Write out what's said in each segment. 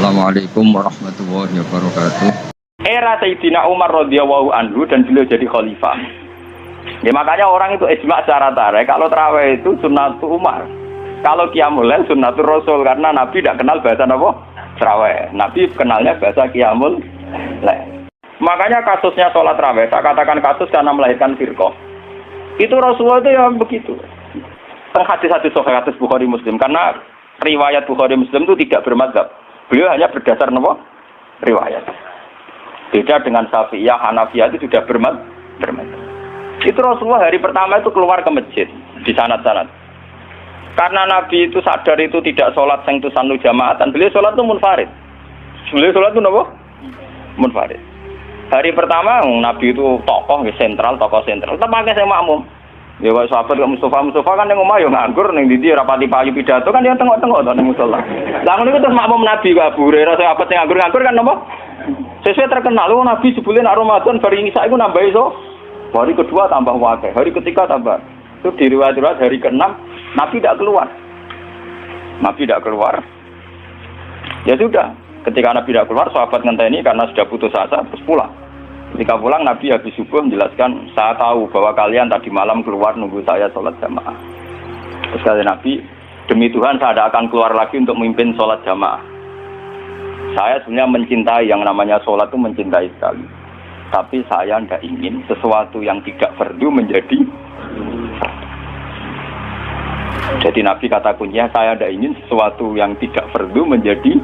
Assalamualaikum warahmatullahi wabarakatuh. Era Sayyidina Umar radhiyallahu anhu dan beliau jadi khalifah. Ya makanya orang itu ijma secara tarik kalau tarawih itu sunnatul Umar. Kalau qiyamul lail sunnatul Rasul karena Nabi tidak kenal bahasa apa? Tarawih. Nabi kenalnya bahasa qiyamul lail. Makanya kasusnya sholat tarawih, saya katakan kasus karena melahirkan firqah. Itu Rasulullah itu yang begitu. Hadis-hadis sahih hadis Bukhari Muslim karena riwayat Bukhari Muslim itu tidak bermadzhab. Beliau hanya berdasar apa? Riwayat. Beda dengan Syafi'iyah, Hanafiyah itu sudah bermadzhab. Itu Rasulullah hari pertama itu keluar ke masjid di sanad-sanad. Karena Nabi itu sadar itu tidak sholat sing tusannu jamaatan, beliau sholat itu munfarid. Beliau sholat itu apa? Munfarid. Hari pertama Nabi itu tokoh sentral. Tetap pakai saya makmum. Ya kok sahabat kok Mustafa kan yang omah yo nganggur ning ndi rapati payu pidato kan dia tengok-tengok to ning musala. Lah ngono iku terus makmum Nabi kok Abu Hurairah sahabat sing nganggur kan napa? Sesuai terkenal lho Nabi sebelum Ramadan bar Isa iku nambah iso. Hari kedua tambah wakil, hari ketiga tambah. Itu di riwayat hari ke-6 Nabi tidak keluar. Ya sudah, ketika Nabi tidak keluar sahabat ngenteni karena sudah putus asa terus pulang. Ketika pulang Nabi habis subuh menjelaskan, saya tahu bahwa kalian tadi malam keluar nunggu saya sholat jamaah. Terus kata Nabi, demi Tuhan saya tidak akan keluar lagi untuk memimpin sholat jamaah. Saya sebenarnya mencintai yang namanya sholat itu mencintai sekali. Tapi saya tidak ingin sesuatu yang tidak fardu menjadi. Jadi Nabi kata kuncinya, saya tidak ingin sesuatu yang tidak fardu menjadi.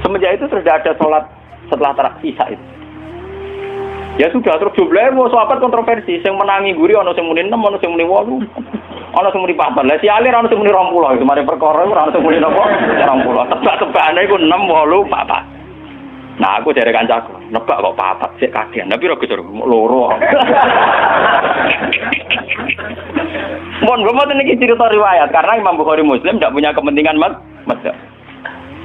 Semenjak itu sudah ada sholat setelah isya itu. Ya sudah terus jumlahnya mau sahabat kontroversi, yang menangi guri ono sing muni 6, ono sing muni 8, ono sing muni 4. Lah si alir ono sing muni 20 itu mari perkara ono sing muni napa 20. Tebak-tebakane iku 6, 8, 4. Nah aku jare kancaku, nebak kok 4 sik kagian. Tapi ora Gus loro. Mon boten iki cerita riwayat karena Imam Bukhari Muslim tidak punya kepentingan madzhab.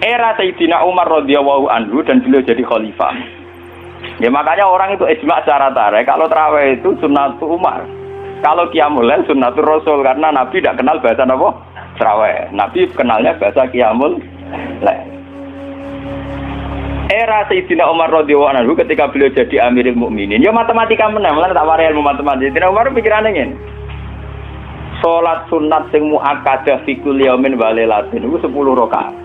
Era Sayyidina Umar radhiyallahu anhu dan beliau jadi khalifah. Ya makanya orang itu ijma secara tarik kalau tarawih itu sunnatul Umar. Kalau qiyamul lail sunnatul Rasul karena Nabi tidak kenal bahasa apa? Tarawih. Nabi kenalnya bahasa qiyamul lail. Era Sayyidina Umar radhiyallahu anhu ketika beliau jadi Amirul Mukminin, ya matematika menang, lan tak warai ilmu matematika. Sayyidina Umar pikirane ngene. Salat sunat sing muakkadah fi kulli yaumin wa lailatin iku 10 rakaat.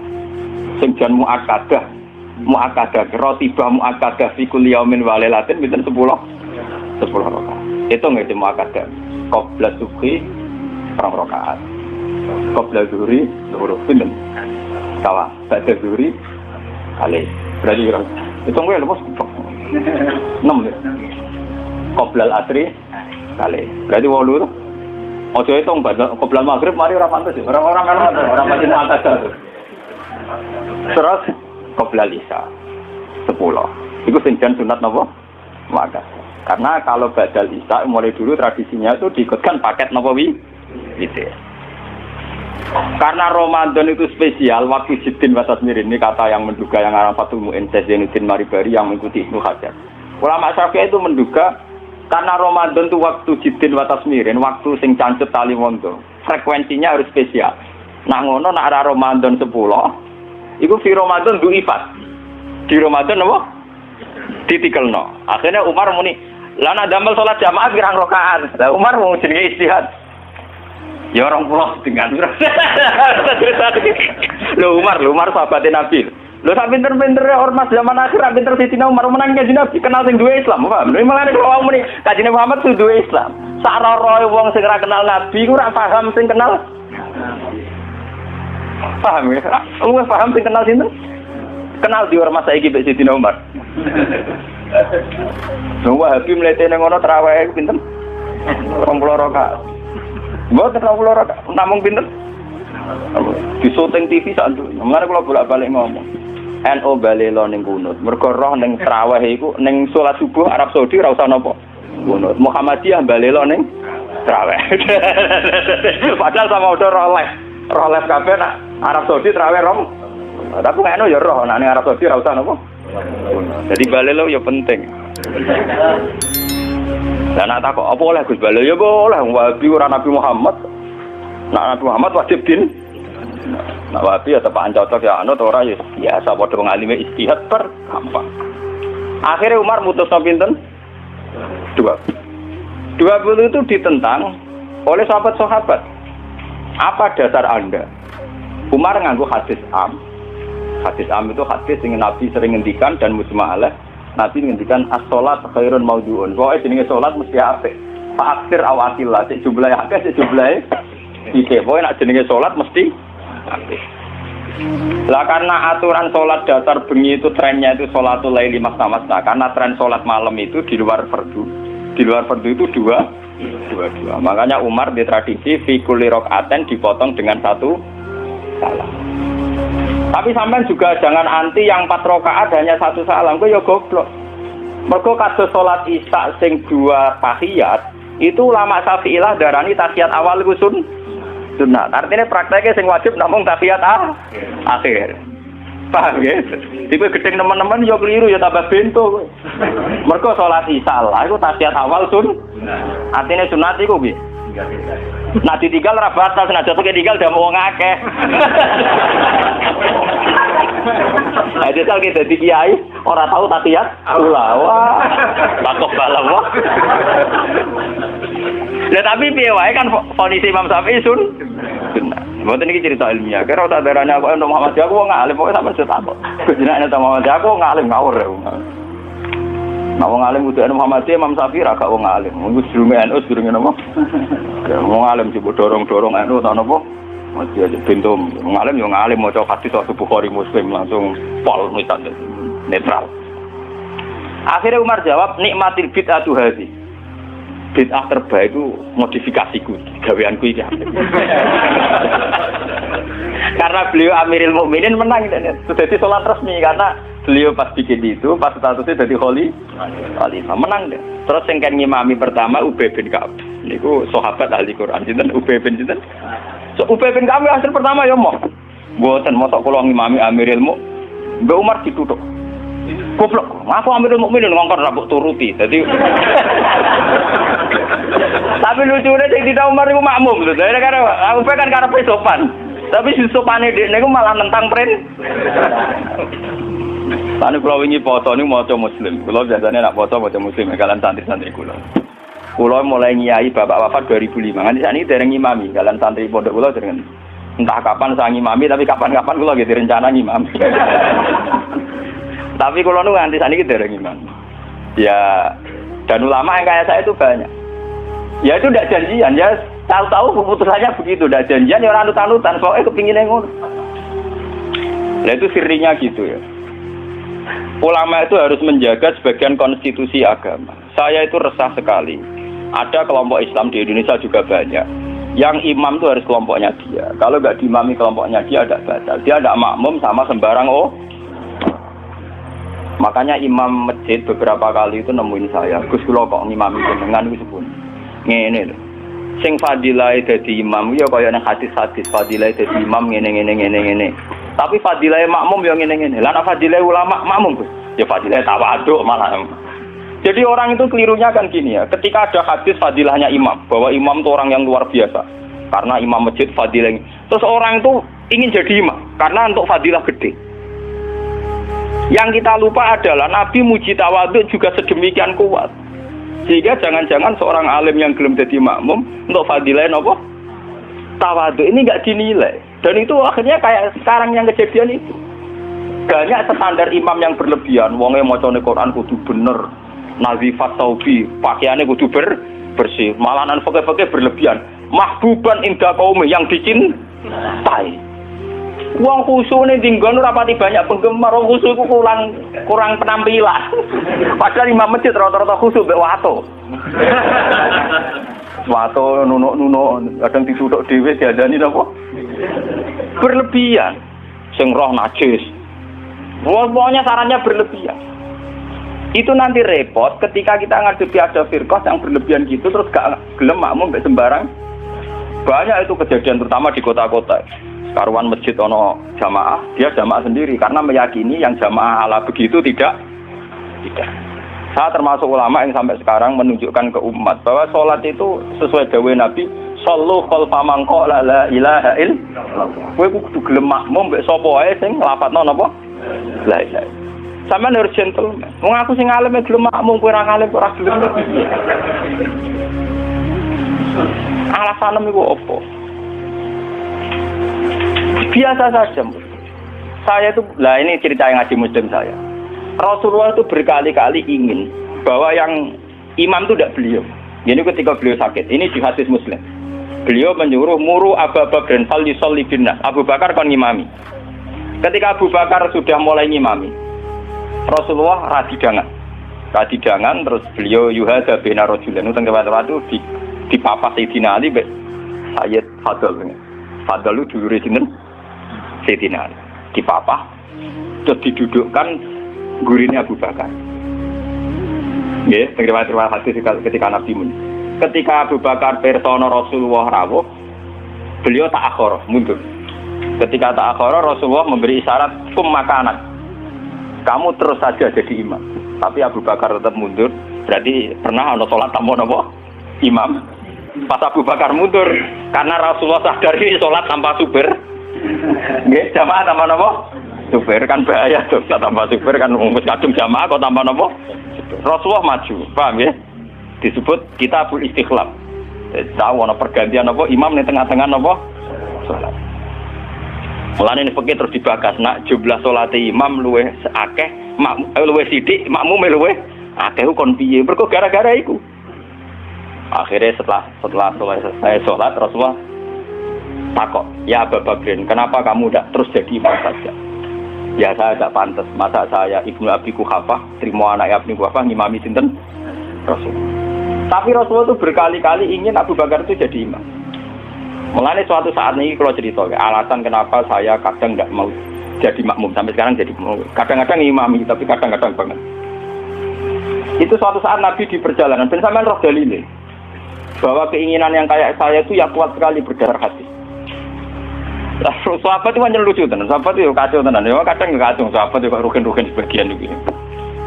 Sing jan muakkadah rotibah muakkadah fi kulli yaumin wa lailatin pinten 10 rakaat. Itu nggih muakkadah. Qabla subhi 2 rakaat. Qabla zuhri 2 pinten. Sawa, ba'da zuhri kali. Berarti itu nggih lho Mas. 6 ya. Qabla al-asri kali. Berarti 8 to. Ojo hitung qabla maghrib mari ora pantes ya. Orang mesti pantes. Terus qabla isya 10. Iku sing jan sunat napa? Maka. Karena kalau badal isya mulai dulu tradisinya itu diikutkan paket napa gitu. Karena Ramadan itu spesial waktu Jiddin wa Tasmirin ini kata yang menduga yang arah Fathul Mu'in Zainuddin Maribari yang mengikuti Ibnu Hajar. Ulama Syafi'i itu menduga karena Ramadan itu waktu Jiddin wa Tasmirin, waktu sing cancut tali wondo, frekuensinya harus spesial. Nah ngono nak arah Ramadan 10 iku fi Ramadan du'ifat. Di Ramadan apa? Ditikelno. Akhirnya Umar muni, "Lah nak damel salat jamaah pirang rakaat?" Lah Umar mau jenenge istihad. Ya 20 dengan. Lho Umar sahabatnya Nabi. Lho sak pinter-pintere ormas zaman akhir rak pinter Sayyidina Umar menang kanjeng Nabi kenal sing duwe Islam, paham? Lha malah nek wong muni kanjeng Muhammad sing duwe Islam. Sak roroe wong sing ora kenal Nabi ku ora paham sing kenal. Paham ya? Lu paham sing kenal sinten? Kenal di ormas saiki mbek Sayyidina Umar. Semua Habib mlete nang ngono tarawih pinten? 20 rakaat. Mboten 20 rakaat, namung pinten? Di syuting TV sak nduk. Mulane kula bolak-balik ngomong. NU balelo ning kunut. Mergo roh ning tarawih iku ning salat subuh Arab Saudi ora usah napa. Kunut. Muhammadiyah balelo ning tarawih. Padahal sama udah roh les kabeh nak Arab Saudi tarawih rom. Tapi NU ya roh nak ning Arab Saudi ora usah napa. Jadi balelo ya penting. Lah nak takok apa oleh Gus Balelo ya boleh Wahabi ora Nabi Muhammad. Nak Nabi Muhammad wajib din. Nah, Wahabi ya tepaan cocok ya anut ora ya biasa padha ngalime istihad gampang. Akhirnya Umar mutusno pinten? 20 itu ditentang oleh sahabat-sahabat. Apa dasar Anda? Umar nganggo hadis am. Hadis am itu hadis yang Nabi sering ngendikan dan mujma' alaih. Nabi ngendikan as-shalat khairun maudhu'un. Pokoke jenenge salat mesti apik. Fa'aksir awatillah, cek jumlahe akeh, cek jumlahe iki. Pokoke nek jenenge salat mesti apik. Lah karena aturan sholat dasar bengi itu trennya itu sholatul laili masna-masna. Karena tren sholat malam itu di luar fardu. Di luar fardu itu dua. Makanya Umar di tradisi fi kulli rakaaten dipotong dengan 1 salam. Tapi sampean juga jangan anti yang 4 rakaat hanya 1 salam. Kok ya goblok. Mergo kados sholat Isya sing 2 tahiyat itu ulama Syafi'iyah darani tahiyat awal iku sunnah. Artinya prakteknya sing wajib namung tahiyat akhir. Paham ya? Tipe gedeng teman-teman yo keliru ya tambah bento. Mergo salat Isya lah iku tahiyat awal artinya sunat iku piye? Nah ditinggal ra batal senajan ditinggal dah wong akeh. Ada tal kita dadi kiai ora tahu tahiyat ula. Wah. Takok balam wah. Lah tapi piye wae kan kondisi Imam Syafi'i sunnah. Mboten iki cerita ilmiah. Kira tak darane aku untuk Muhammad aku wong alim pokoke sampeyan setakok. Jenenge Muhammad aku wong alim ngawur ya. Nah wong alim kudu Muhammad Imam Syafi'i ra gak wong alim. Wong sedurunge NU sedurunge napa? Ya wong alim coba dorong-dorong NU ta napa? Mesti aja pintu wong alim yo ngalim maca hadis Sahih Bukhari Muslim langsung pol misalnya netral. Akhirnya Umar jawab nikmatil bid'atu hadhi. Bid'ah terbaik itu modifikasiku, gaweanku iki. Karena beliau Amirul Mukminin menang sudah di sholat resmi karena beliau pas bikin itu pas statusnya jadi khalifah menang deh. Terus yang kan ngimami pertama Ubay bin Ka'ab. Niku sahabat ahli Quran sinten Ubay bin sinten. So Ubay bin Ka'ab hasil pertama ya mau. Mboten mosok kula ngimami Amirul Mukminin. Mbak Umar ditutuk. Goblok, aku Amirul Mukminin ngongkon ra mbok turuti. Dadi tapi lucune sing tidak Umar iku makmum lho. Dene kan aku kan karepe sopan. Tapi si sopane dekne iku malah nentang prin. Tane kula wingi foto niku maca Muslim. Kula biasane nak foto maca Muslim kalian santri-santri kula. Kula mulai ngiyai bapak wafat 2005. Nganti sakniki dereng ngimami kalian santri pondok kula dereng. Entah kapan saya ngimami tapi kapan-kapan kula nggih direncana ngimami. Tapi kula nu nganti sakniki dereng ngimami. Ya dan ulama yang kayak saya itu banyak. Ya itu tidak janjian, ya tahu-tahu keputusannya begitu, tidak janjian ya orang anut-anutan, soalnya kepinginnya ngono. Nah itu sirinya gitu ya. Ulama itu harus menjaga sebagian konstitusi agama. Saya itu resah sekali. Ada kelompok Islam di Indonesia juga banyak. Yang imam itu harus kelompoknya dia. Kalau nggak diimami kelompoknya dia ada batal. Dia ada makmum sama sembarang Makanya imam masjid beberapa kali itu nemuin saya. Gus kula kok ngimami jenengan itu pun. Ngene lho. Sing fadilah dadi imam ya kaya nang hadis-hadis fadilah dadi imam ngene. Tapi fadilah makmum ya ngene. Lah nek fadilah ulama makmum Gus, ya fadilah tawadhu malah. Jadi orang itu kelirunya kan gini ya. Ketika ada hadis fadilahnya imam, bahwa imam itu orang yang luar biasa. Karena imam masjid fadilah. Terus orang itu ingin jadi imam karena untuk fadilah gede. Yang kita lupa adalah Nabi muji tawadhu juga sedemikian kuat. Sehingga jangan-jangan seorang alim yang belum jadi makmum untuk fadilah apa? Tawadhu ini enggak dinilai. Dan itu akhirnya kayak sekarang yang kejadian itu. Banyak standar imam yang berlebihan. Wonge macane Quran kudu bener, nazifat taubi, pakaiannya kudu bersih. Malahan fakih-fakih berlebihan. Mahbuban inda qaumi yang dicintai. Wong khusune dinggon ora pati banyak penggemar, wong khusyuk iku kurang penampilan. Padahal imam masjid rata-rata khusyuk mek wato. Wato nunuk-nunuk kadang dituthuk dhewe diadani napa? Berlebihan. Sing roh najis. Pokoknya sarannya berlebihan. Itu nanti repot ketika kita ngadepi ada firqah yang berlebihan gitu terus gak gelem makmum mek sembarang. Banyak itu kejadian terutama di kota-kota. Karuan masjid ono jamaah, dia jamaah sendiri karena meyakini yang jamaah ala begitu tidak. Saya termasuk ulama yang sampai sekarang menunjukkan ke umat bahwa sholat itu sesuai dawuh Nabi, Sallu khalfa man qala la ilaha illallah. Kowe kudu gelem makmum mbek sapa wae sing nglafadzno napa? La ilaha. Sampeyan harus gentleman. Wong aku sing alim gelem makmum kowe ora alim ora gelem. Alasan iku apa? Biasa saja. Saya itu, ini cerita yang ngaji Muslim saya. Rasulullah itu berkali-kali ingin bahwa yang imam itu tidak beliau. Ini ketika beliau sakit. Ini di hadis Muslim. Beliau menyuruh muru Abu Bakar fal yusalli binnas. Abu Bakar kon ngimami. Ketika Abu Bakar sudah mulai ngimami, Rasulullah radidangan terus beliau yuhada bina rajulan utang kepada itu di papa Sayyidina Ali Sayyid Fadl. Fadl itu dulure sinten? Sayyidina Ali. Di papa terus didudukkan gurine Abu Bakar. Nggih, terima hadis ketika Nabi ketika Abu Bakar persona Rasulullah rawuh, beliau ta'akhir, mundur. Ketika ta'akhir, Rasulullah memberi isyarat kum makanan. Kamu terus saja jadi imam. Tapi Abu Bakar tetap mundur. Berarti pernah ana salat tanpa napa? Imam. Pas Abu Bakar mundur karena Rasulullah sadar ini salat tanpa supir. Nggih, jamaah tanpa napa? Supir kan bahaya tuh, tanpa supir kan wis kadung jamaah kok tanpa napa? Rasulullah maju, paham ya? Disebut kitabul istikhlaf. Tahu ana pergantian apa imam ning tengah-tengah napa? Salat. Mulane nek fikih terus dibakas nak jumlah salate imam luwih akeh, luwih sithik, makmum luwih akeh kon piye? Mergo gara-gara iku. Akhirnya setelah selesai salat Rasulullah takok, "Ya Abu Bakrin, kenapa kamu tidak terus jadi imam saja?" Ya saya tidak pantas, masa saya Ibnu Abi Quhafah terima anak Ibnu Quhafah ngimami sinten? Rasul. Tapi Rasulullah itu berkali-kali ingin Abu Bakar itu jadi imam. Mulane suatu saat ini kalau cerita, alasan kenapa saya kadang tidak mau jadi makmum sampai sekarang jadi kadang-kadang imami tapi kadang-kadang banget. Itu suatu saat Nabi di perjalanan, dan sampean roh dalile bahwa keinginan yang kayak saya itu ya kuat sekali berdasar hati. Lah sahabat itu pancen lucu tenan, sahabat itu kacau tenan. Ya kadang kacau sahabat itu rugen-rugen sebagian iki.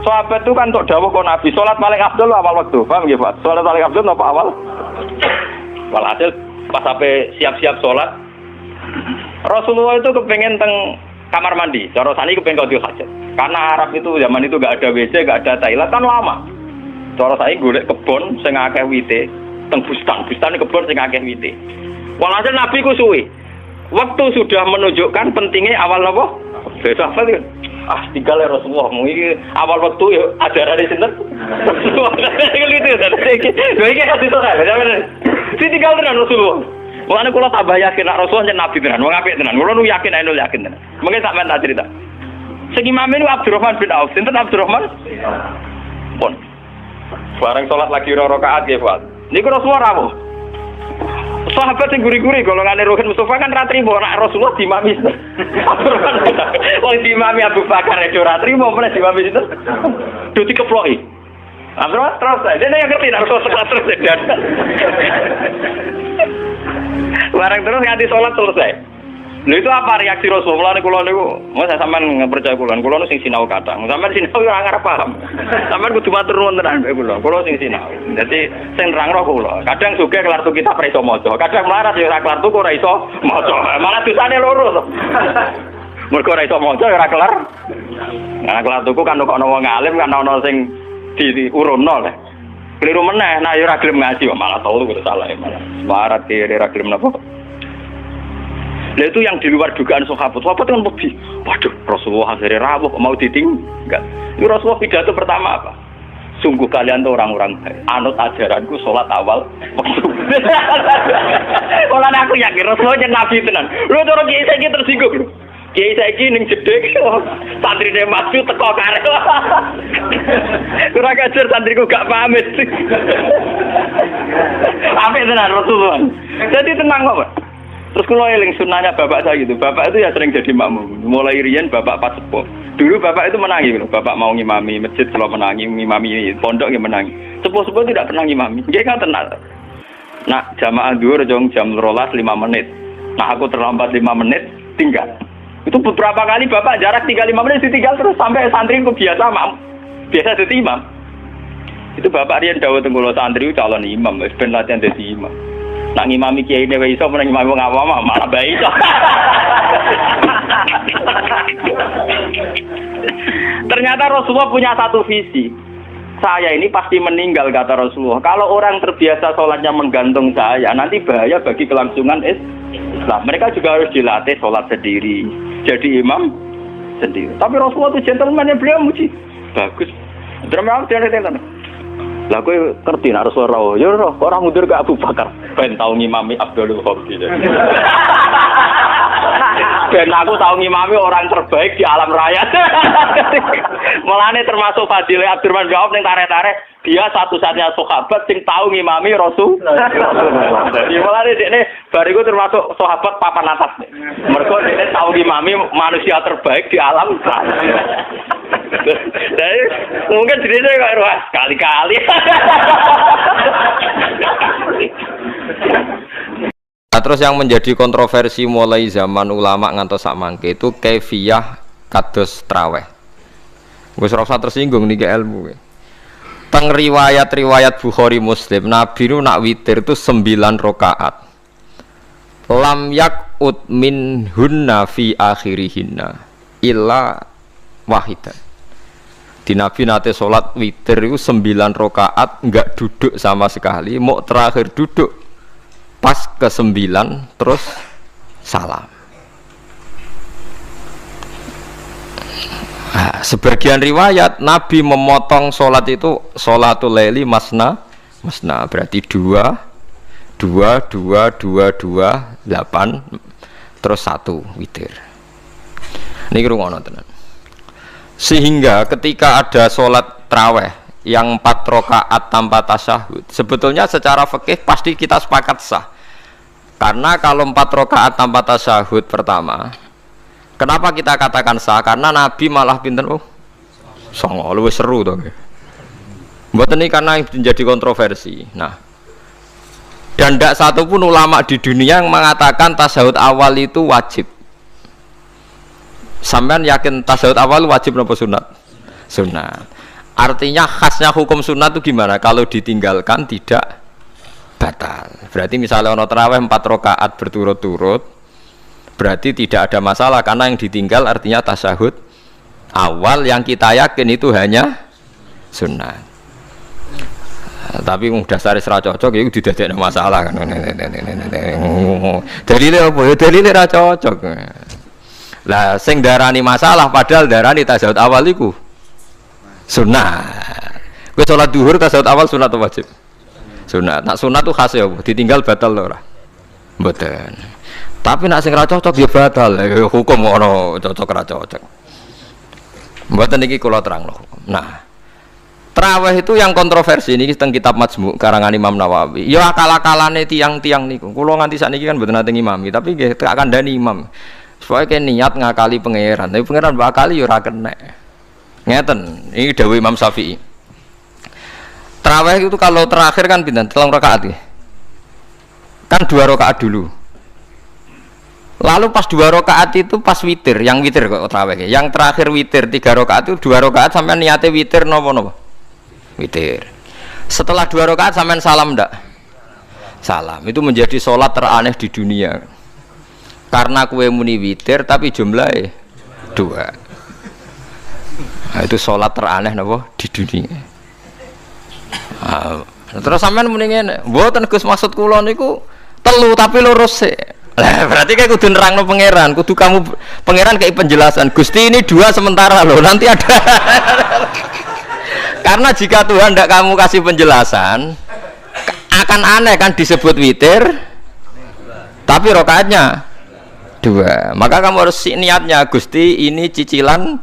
Sahabat itu kan untuk dawuh kok Nabi salat paling afdal awal waktu. Paham nggih, Pak? Salat paling afdal apa awal? Walhasil pas sampai siap-siap salat Rasulullah itu kepengen teng kamar mandi. Cara sani kepengen qadhi hajat. Karena Arab itu zaman itu enggak ada WC, enggak ada toilet kan lama. Cara saya golek kebon sing akeh wite, teng bustan kebon sing akeh wite. Walhasil Nabi ku suwi. Waktu sudah menunjukkan pentingnya awal apa? Besok apa itu? Tinggal Rasulullah. Mungkin awal waktu ya ajaran di sini. Gitu. Ini kasih tahu saya. Si tinggal dengan Rasulullah. Mulane kula tambah yakin nek Rasulullah yen nabi tenan, wong apik tenan. Kula nu yakin ainul yakin tenan. Mengke sampean tak cerita. Sing imam ini Abdurrahman bin Auf. Sinten Abdurrahman? Pun. Bareng salat lagi rakaat nggih, Pak. Niku Rasulullah rawuh. Sahabat sing guri-guri golongane Ruhin Mustafa kan ra trimo nek Rasulullah dimami. Wong dimami Abu Bakar ora trimo meneh dimami sinten? Do dikeploki. Terus dene yang ngerti nek Rasulullah terus dan. Barang terus nganti salat selesai. Lha itu apa reaksi Rasulullah kula niku? Mau saya sampean percaya kula nu sing sinau kadang. Sampean sinau ora ngarep paham. Sampean kudu matur nuwun tenan kula. Kula sing sinau. Dadi sing nerangno kula. Kadang sugih kelar tuku kitab ora iso maca. Kadang melarat ya ora kelar tuku ora iso maca. Malah dosane loro to. Mergo ora iso maca ora kelar. Nah kelar tuku kan kok ana wong alim kan ana sing diurunno lho. Keliru meneh, nah ya ora gelem ngaji kok malah tau kudu salah malah. Melarat kira ora gelem napa. Nah itu yang di luar dugaan sahabat. Sahabat kan lebih, waduh Rasulullah akhirnya rawuh mau ditinggal. Itu Rasulullah pidato pertama apa? Sungguh kalian tuh orang-orang baik. Anut ajaranku sholat awal. Kalau aku yakin Rasulullah yang nabi tenan. Lu cara kiai saya tersinggung. Kiai saya ning jedek. Santri dia maju teko karek. Kurang ajar santriku gak pamit. Apik tenan Rasulullah. Jadi tenang kok. Terus kalau eling sunnahnya bapak saya gitu, bapak itu ya sering jadi makmum. Mulai riyen bapak pas sepuh. Dulu bapak itu menangi, bapak mau ngimami masjid kalau menangi, ngimami pondok yang menangi. Sepuh-sepuh tidak pernah ngimami. Dia kan tenang. Nah jamaah zuhur jam 12 5 menit. Nah aku terlambat 5 menit tinggal. Itu beberapa kali bapak jarak 3-5 menit ditinggal terus sampai santri ku biasa jadi imam. Itu bapak riyen dawuh teng kula santri calon imam, wis ben latihan dadi imam. Nak ngimami kiai ini iso, menang ngimami wong awam malah baik iso. Ternyata Rasulullah punya satu visi. Saya ini pasti meninggal, kata Rasulullah. Kalau orang terbiasa sholatnya menggantung saya, nanti bahaya bagi kelangsungan Islam. Mereka juga harus dilatih sholat sendiri, jadi imam sendiri. Tapi Rasulullah itu gentleman, yang beliau muji. Bagus. Drama apa dia lah kowe ngerti nek Rasulullah ya ora orang mundur ke Abu Bakar ben tau ngimami Abdul Khadir. Ben aku tau ngimami orang terbaik di alam raya. Mulane termasuk fadile Abdurrahman bin Auf ning tarik-tarik dia satu-satunya sahabat sing tau ngimami Rasul. Jadi mulane dekne bariku termasuk sahabat papan atas. Mergo dekne tau ngimami manusia terbaik di alam raya. Jadi mungkin cerita kok Ruas kali-kali. Nah, terus yang menjadi kontroversi mulai zaman ulama ngantos sak mangke itu kaifiyah kados traweh. Wis ora usah tersinggung niki ilmu. Teng riwayat-riwayat Bukhari Muslim, Nabi nu nak witir itu 9 rakaat. Lam yakut min hunna fi akhirihinna illa wahidan. Di Nabi nate sholat witir itu 9 rakaat enggak duduk sama sekali, mau terakhir duduk pas ke-9 terus salam. Nah, sebagian riwayat Nabi memotong sholat itu sholatul laili masna berarti 2 8 terus 1 witir. Niki rungono tenan. Sehingga ketika ada sholat traweh yang 4 rakaat tanpa tasyahud, sebetulnya secara fikih pasti kita sepakat sah. Karena kalau 4 rakaat tanpa tasyahud pertama, kenapa kita katakan sah? Karena Nabi malah pinten songo luwih seru to. Mboten ini karena menjadi kontroversi. Nah, dan tidak satu pun ulama di dunia yang mengatakan tasyahud awal itu wajib. Sampean yakin tasyahud awal wajib napa sunat? Sunat. Artinya khasnya hukum sunat itu gimana? Kalau ditinggalkan tidak batal. Berarti misalnya ono tarawih 4 rakaat berturut-turut, berarti tidak ada masalah karena yang ditinggal artinya tasyahud awal yang kita yakin itu hanya sunat. Tapi dasar ra cocok itu didadekno masalah kan. Dalile apa? Dalile ra cocok. Lah sing darani masalah padahal darani tasyahud awal iku sunat. Kowe salat zuhur tasyahud awal sunat atau wajib? Sunat. Nak sunat tuh khas ya, ditinggal batal lho ora? Mboten. Tapi nak sing ra cocok ya batal. Hukum ono cocok ra cocok. Mboten iki kula terangno. Nah, tarawih itu yang kontroversi ini teng kitab Majmu' karangan Imam Nawawi. Ya akal-akalane tiang-tiang niku. Kula nganti sakniki kan mboten nate ngimami, tapi nggih tak kandhani imam. Supaya kayak niat ngakali pangeran, tapi pangeran bakali ya ora kena. Ngeten, ini dawuh Imam Syafi'i. Tarawih itu kalau terakhir kan pinten? 3 rakaat ya. Kan 2 rakaat dulu. Lalu pas 2 rakaat itu pas witir, yang witir kok tarawih. Yang terakhir witir 3 rakaat itu 2 rakaat sampean niate witir napa-napa? Witir. Setelah 2 rakaat sampean salam ndak? Salam. Itu menjadi sholat teraneh di dunia. Karena kue muni witir tapi jumlahnya 2. Nah, itu sholat teraneh napa di dunia. Nah, terus sampean muni ngene, mboten Gus maksud kula niku 3 tapi lurus sik. Lah berarti kayak kudu nerangno pangeran, kudu kamu pangeran kayak penjelasan. Gusti ini 2 sementara loh, nanti ada. Karena jika Tuhan tidak kamu kasih penjelasan, akan aneh kan disebut witir, tapi rokaatnya 2. Maka kamu harus niatnya Gusti ini cicilan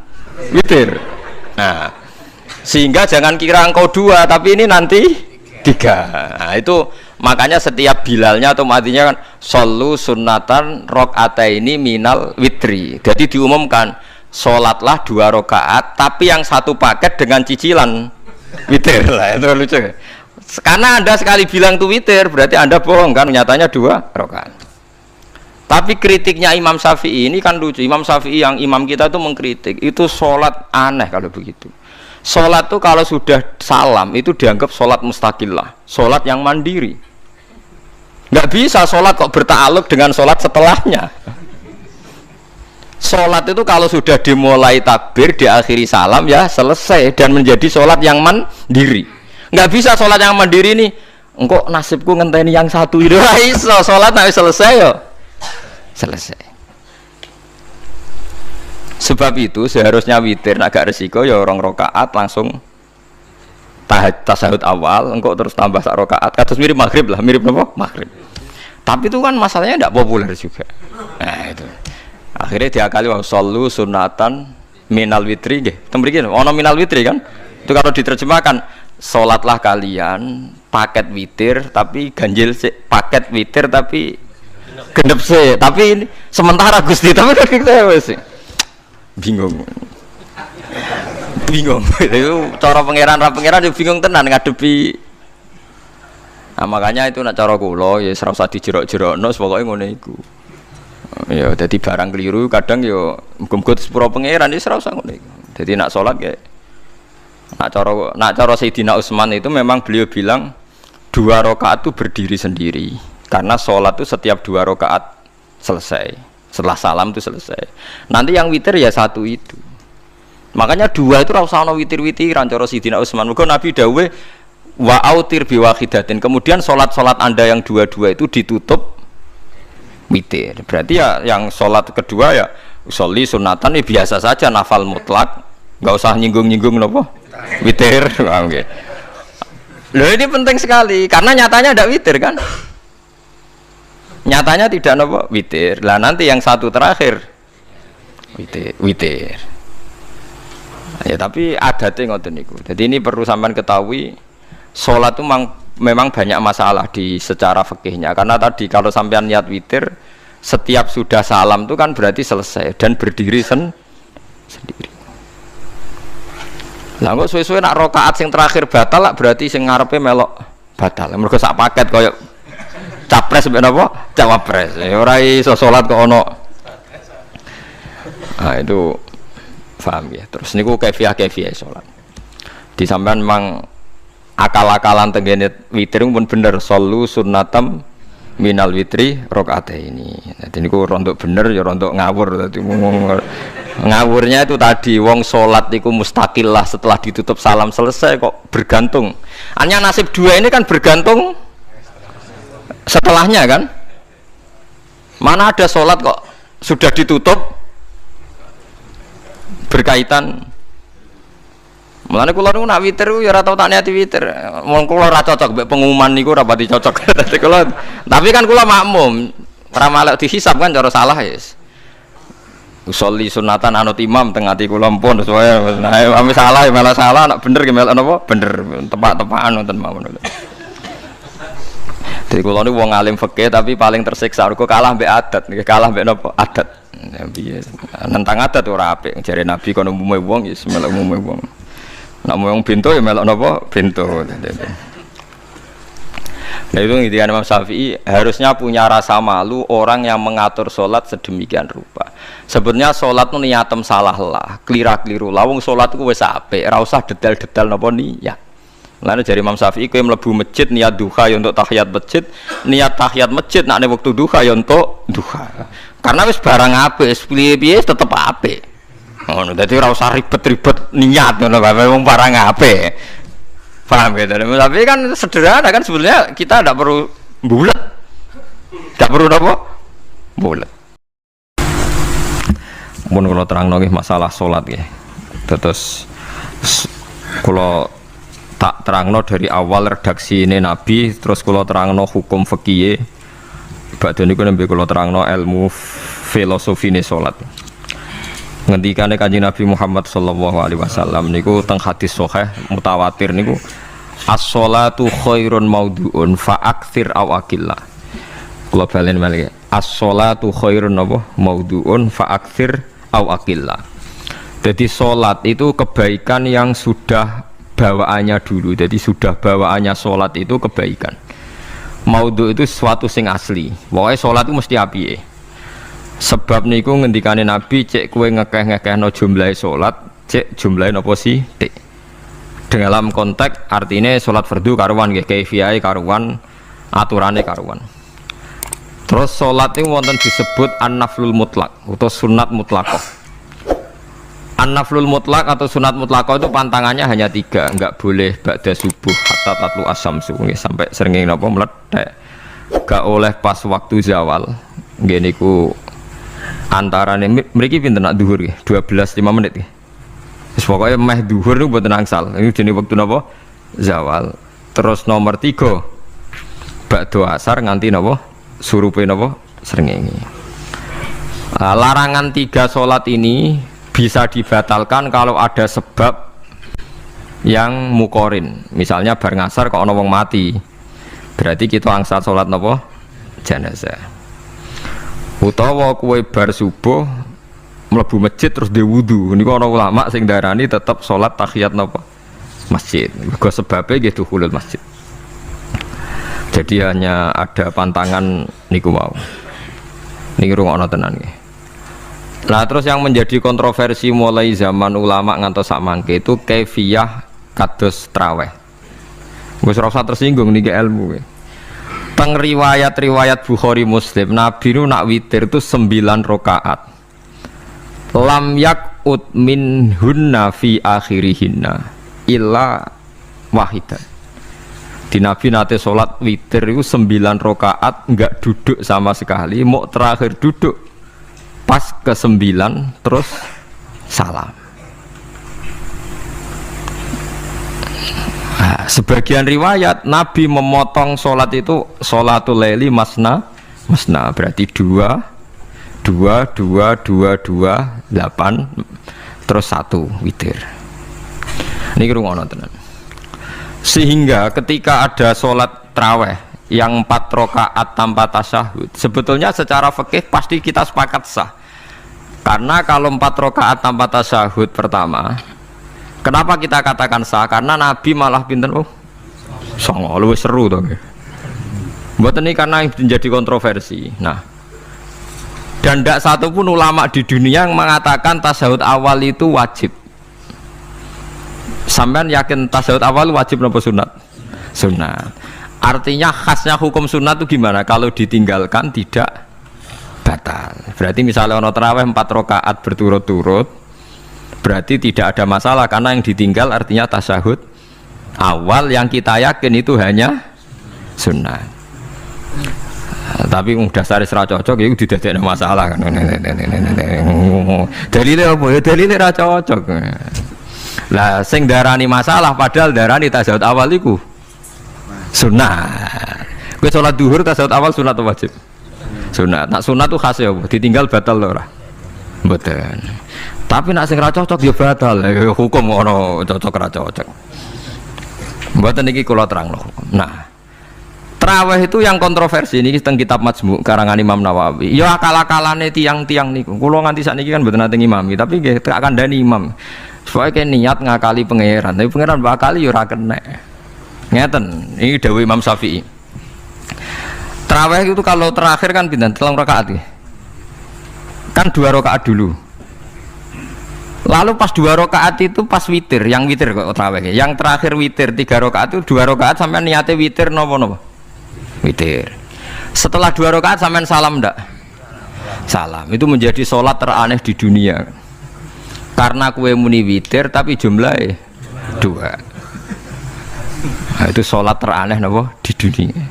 witir. Nah, sehingga jangan kira engkau 2 tapi ini nanti 3. Nah, itu makanya setiap bilalnya atau matinya kan solu sunnatan rakaataini minal witri. Jadi diumumkan sholatlah 2 rakaat tapi yang 1 paket dengan cicilan witir. Lah itu lucu. Karena Anda sekali bilang itu witir berarti Anda bohong kan, nyatanya 2 rakaat. Tapi kritiknya Imam Syafi'i ini kan lucu. Imam Syafi'i yang imam kita itu mengkritik, itu sholat aneh kalau begitu. Sholat itu kalau sudah salam itu dianggap sholat mustaqillah, sholat yang mandiri. Nggak bisa sholat kok bertakluk dengan sholat setelahnya. Sholat itu kalau sudah dimulai takbir, diakhiri salam ya selesai dan menjadi sholat yang mandiri. Nggak bisa sholat yang mandiri nih. Engkau nasibku ngenteni yang satu itu iso sholat nanti selesai yo. Selesai. Sebab itu seharusnya witir agak resiko ya orang rokaat langsung tasahud awal, engkau terus tambah sak rokaat. Kados mirip maghrib lah, mirip apa? Maghrib. Tapi itu kan masalahnya tidak populer juga. Nah itu. Akhirnya diakali wa shollu sunatan minal witri nggih. Tembriki ono minal witri kan? Itu kalau diterjemahkan salatlah kalian paket witir tapi ganjil sih, paket witir tapi genep sih. Tapi ini sementara Gusti tapi kan kita wis bingung. Bingung. Itu cara pangeran yo bingung tenan ngadepi. Nah, makanya itu nak cara kula ya ora usah dijerok-jerokno pokoke ngono iku. Ya dadi barang keliru kadang yo muga-muga sepuro pangeran ya ora usah ngono iku. Dadi nak salat ya nak cara Sayyidina Utsman itu memang beliau bilang 2 rakaat itu berdiri sendiri karena salat itu setiap 2 rakaat selesai. Setelah salam itu selesai. Nanti yang witir ya 1 itu. Makanya 2 itu ora usah ana witir-witiran cara Sayyidina Utsman. Muga Nabi dawuh wa autir biwahidatin. Kemudian salat-salat Anda yang 2-2 itu ditutup witir. Berarti ya yang salat kedua ya usolli sunatan ya biasa saja nafal mutlak. Enggak usah nyinggung-nyinggung napa? Witir. Nggih. Loh ini penting sekali karena nyatanya ada witir kan? Nyatanya tidak napa? Witir. Lah nanti yang 1 terakhir witir. Ya tapi adatnya ngoten niku. Jadi ini perlu sampean ketahui salat itu memang banyak masalah di secara fikihnya karena tadi kalau sampean niat witir setiap sudah salam itu kan berarti selesai dan berdiri sendiri. Lah kok suwe-suwe nak rakaat sing terakhir batal lah berarti sing ngarepe melok batal. Mergo sak paket koyo capres mbek napa? Cawapres. Ya ora iso salat kok ono. Nah itu paham ya. Terus niku kaifiah salat. Di sampean memang akal-akalan tenggene witir pun bener solu sunnatam minal witri rakaataini. Dadi niku rontok bener ya rontok ngawur dadi ngawurnya itu tadi wong salat niku mustaqillah setelah ditutup salam selesai kok bergantung. Hanya nasib 2 ini kan bergantung setelahnya kan? Mana ada salat kok sudah ditutup berkaitan. Mulane kula niku nak witir ya ora tau tak niati witir. Wong kula ora cocok mbek pengumuman niku ora pati cocok. Dadi kula tapi kan kula makmum. Ora malek dihisab kan cara salah ya. Usolli sunatan anut imam teng ati kula mpun sesuai. Nah, ame salah ya malah salah, nak bener ki melok napa? Bener. Tepak-tepakan wonten mawon. Jadi kula niku wong alim fikih tapi paling tersiksa kok kalah mbek adat, kalah mbek napa? Adat. Ya piye. Nentang adat ora apik. Jare Nabi kono umume wong ya melok umume wong. Nak mau yang pintu ya melok nopo pintu. Nah itu intinya Imam Syafi'i harusnya punya rasa malu orang yang mengatur sholat sedemikian rupa. Sebenarnya sholat itu niatem salah lah, keliru lah. Wong sholat itu wes apik, ora usah detail-detail nopo niat. Lalu dari Imam Syafi'i kowe mlebu masjid niat duha ya untuk tahiyat masjid, niat tahiyat masjid nak nek wektu duha ya untuk duha. Karena wis barang apik, piye-piye tetep apik. Ngono, dadi ora usah ribet-ribet niat ngono bae wong barang apik. Paham ya? Tapi kan sederhana kan sebenarnya kita tidak perlu bulat. Tidak perlu apa? Bulat. Mun kula terangno nggih masalah salat nggih. Terus kula tak terangno dari awal redaksi ini Nabi, terus kula terangno hukum fikih. Badhe niku nembe kula terangno ilmu filosofine salat. Ngendikane Kanjeng Nabi Muhammad sallallahu alaihi wasallam niku teng hadis sahih mutawatir niku as-sholatu khairun maudhu'un fa aktsir aw aqillah. Kula balen malih. As-sholatu khairun apa? Maudhu'un fa aktsir aw aqillah. Jadi salat itu kebaikan yang sudah bawaannya dulu. Jadi sudah bawaannya salat itu kebaikan. Maudhu' itu sesuatu sing asli. Pokoke salat itu mesti apike. Sebab niku ngendikane Nabi cek kowe ngekeh-ngekehno jumlahe salat, cek jumlahe napa sih? Tik. Dalam konteks artinya salat fardu karuan nggih kaifiyahe karuan, aturane karuan. Terus sholat itu wonten disebut an-naflul mutlak atau sunat mutlaqah. An-naflul mutlak atau sunat mutlaqah itu pantangannya hanya 3, enggak boleh ba'da subuh hatta tatlu asyamsu sampai srengenge napa meledak. Enggak oleh pas waktu zawal. Nggih niku antarane mriki pinten nak zuhur nggih 12 5 menit nggih. Wis pokoke meh zuhur niku mboten angsal. Niku jenenge wektu napa? Zawal. Terus nomor 3 ba'da asar nganti napa? Surupe napa? Srengenge. Larangan 3 salat ini bisa dibatalkan kalau ada sebab yang mukorin. Misalnya bar ngasar kok ana wong mati. Berarti kita angsal salat napa? Jenazah. Utawa kowe bar subuh mlebu masjid terus dhe wudu. Niku ana ulama sing darani tetep salat tahiyat napa? Masjid. Mergo sebabe nggih dukhulul masjid. Jadi hanya ada pantangan niku wau. Niki rungokno tenan nggih. Nah terus yang menjadi kontroversi mulai zaman ulama ngantos sak mangke itu kaifiyah kados traweh. Wis ora usah tersinggung niki ilmu nggih. Teng riwayat-riwayat Bukhari Muslim Nabi nu nak witir itu 9 rakaat. Lam yakut min hunna fi akhirihinna illa wahidah. Di Nabi nate sholat witir itu 9 rakaat enggak duduk sama sekali, mau terakhir duduk pas ke 9 terus salam. Nah, sebagian riwayat Nabi memotong sholat itu sholatul laili masna berarti 2 8 terus 1 witir. Ini rungono tenan. Sehingga ketika ada sholat traweh yang 4 rakaat tanpa tasyahud, sebetulnya secara fikih pasti kita sepakat sah. Karena kalau 4 rakaat tanpa tasyahud pertama, kenapa kita katakan sah? Karena Nabi malah pinten songo luwih seru to nggih. Mboten ini karena menjadi kontroversi. Nah, dan tidak satu pun ulama di dunia yang mengatakan tasyahud awal itu wajib. Sampean yakin tasyahud awal wajib napa sunat? Sunat. Artinya khasnya hukum sunat itu gimana? Kalau ditinggalkan tidak batal. Berarti misalnya ono tarawih 4 rakaat berturut-turut, berarti tidak ada masalah karena yang ditinggal artinya tasyahud awal yang kita yakin itu hanya sunat. Tapi dasar ra cocok itu didadekno masalah kan. Dalile apa ya? Dalile ra cocok. Lah sing darani masalah padahal darani tasyahud awal iku sunat. Kowe salat zuhur tasyahud awal sunat atau wajib? Sunat. Nak sunat tuh khas ya, ditinggal batal lho ora? Mboten. Tapi nak sing ra cocok ya batal. Hukum ono cocok ra cocok. Mboten iki kula terangno. Nah, traweh itu yang kontroversi ini teng kitab Majmu' karangan Imam Nawawi. Ya akal-akalane tiang-tiang niku. Kula nganti sakniki kan mboten nate ngimami, tapi nggih tak kandhani imam. Soalnya niat ngakali pangeran, tapi pangeran bakali ya ora kena. Ngeten, ini dawuh Imam Syafi'i. Tarawih itu kalau terakhir kan pinten 3 rakaat ya. Kan 2 rakaat dulu. Lalu pas 2 rakaat itu pas witir, yang witir kok tarawih. Yang terakhir witir 3 rakaat itu 2 rakaat sampai niate witir napa-napa? Witir. Setelah 2 rakaat sampai salam ndak? Salam. Itu menjadi sholat teraneh di dunia. Karena kue muni witir tapi jumlahnya 2. Nah, itu sholat teraneh napa di dunia.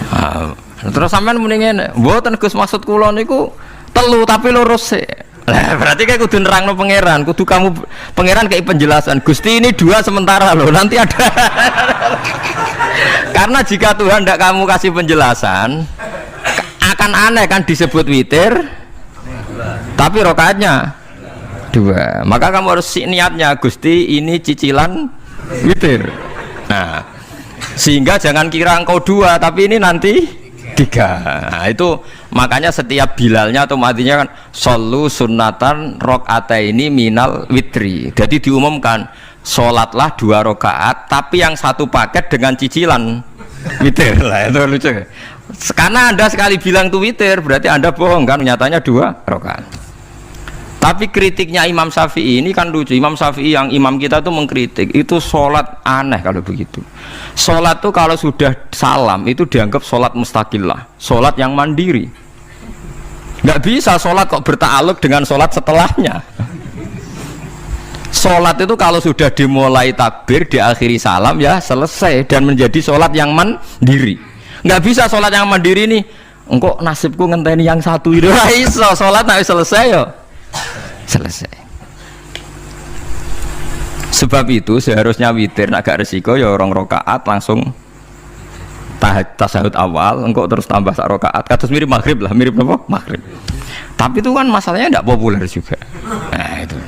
Nah, terus sampean muni ngene, mboten Gus maksud kula niku 3 tapi lurus sih. Lah berarti kayak kudu nerangno pangeran, kudu kamu pangeran kayak penjelasan. Gusti ini 2 sementara loh, nanti ada. Karena jika Tuhan tidak kamu kasih penjelasan, akan aneh kan disebut witir, tapi rakaatnya 2. Maka kamu harus niatnya Gusti ini cicilan witir. Nah, sehingga jangan kira engkau 2 tapi ini nanti 3. Nah, itu makanya setiap bilalnya atau matinya kan solu sunnatan rakaataini minal witri. Jadi diumumkan sholatlah 2 rakaat tapi yang 1 paket dengan cicilan witir. Lah itu lucu. Karena Anda sekali bilang itu witir berarti Anda bohong kan, nyatanya 2 rakaat. Tapi kritiknya Imam Syafi'i ini kan lucu. Imam Syafi'i yang imam kita tuh mengkritik itu sholat aneh kalau begitu. Sholat tuh kalau sudah salam itu dianggap sholat mustaqillah, sholat yang mandiri. Nggak bisa sholat kok berta'aluk dengan sholat setelahnya. Sholat itu kalau sudah dimulai takbir, diakhiri salam ya selesai dan menjadi sholat yang mandiri. Nggak bisa sholat yang mandiri nih. Engkau nasibku ngenteni yang satu itu. Iso sholat nggak selesai yo. Selesai. Sebab itu seharusnya witir agak resiko ya orang rokaat langsung tasahud awal, engkau terus tambah sak rokaat. Kados mirip maghrib lah, mirip apa? Maghrib. Tapi itu kan masalahnya tidak populer juga. Nah itu.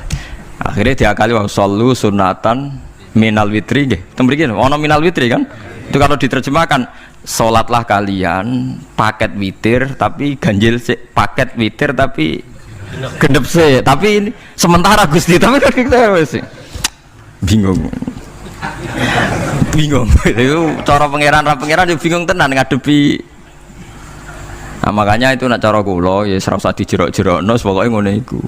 Akhirnya diakali wa shollu sunatan minal witri nggih. Tembriki ono minal witri kan? Itu kalau diterjemahkan salatlah kalian paket witir tapi ganjil paket witir tapi gendep sih, tapi ini sementara Gusti, tapi kan kita sih bingung. Itu cara pangeran juga bingung tenan ngadepi. Nah, makanya itu nak cara kula ya ora usah dijerok-jerokno pokoke ngono iku.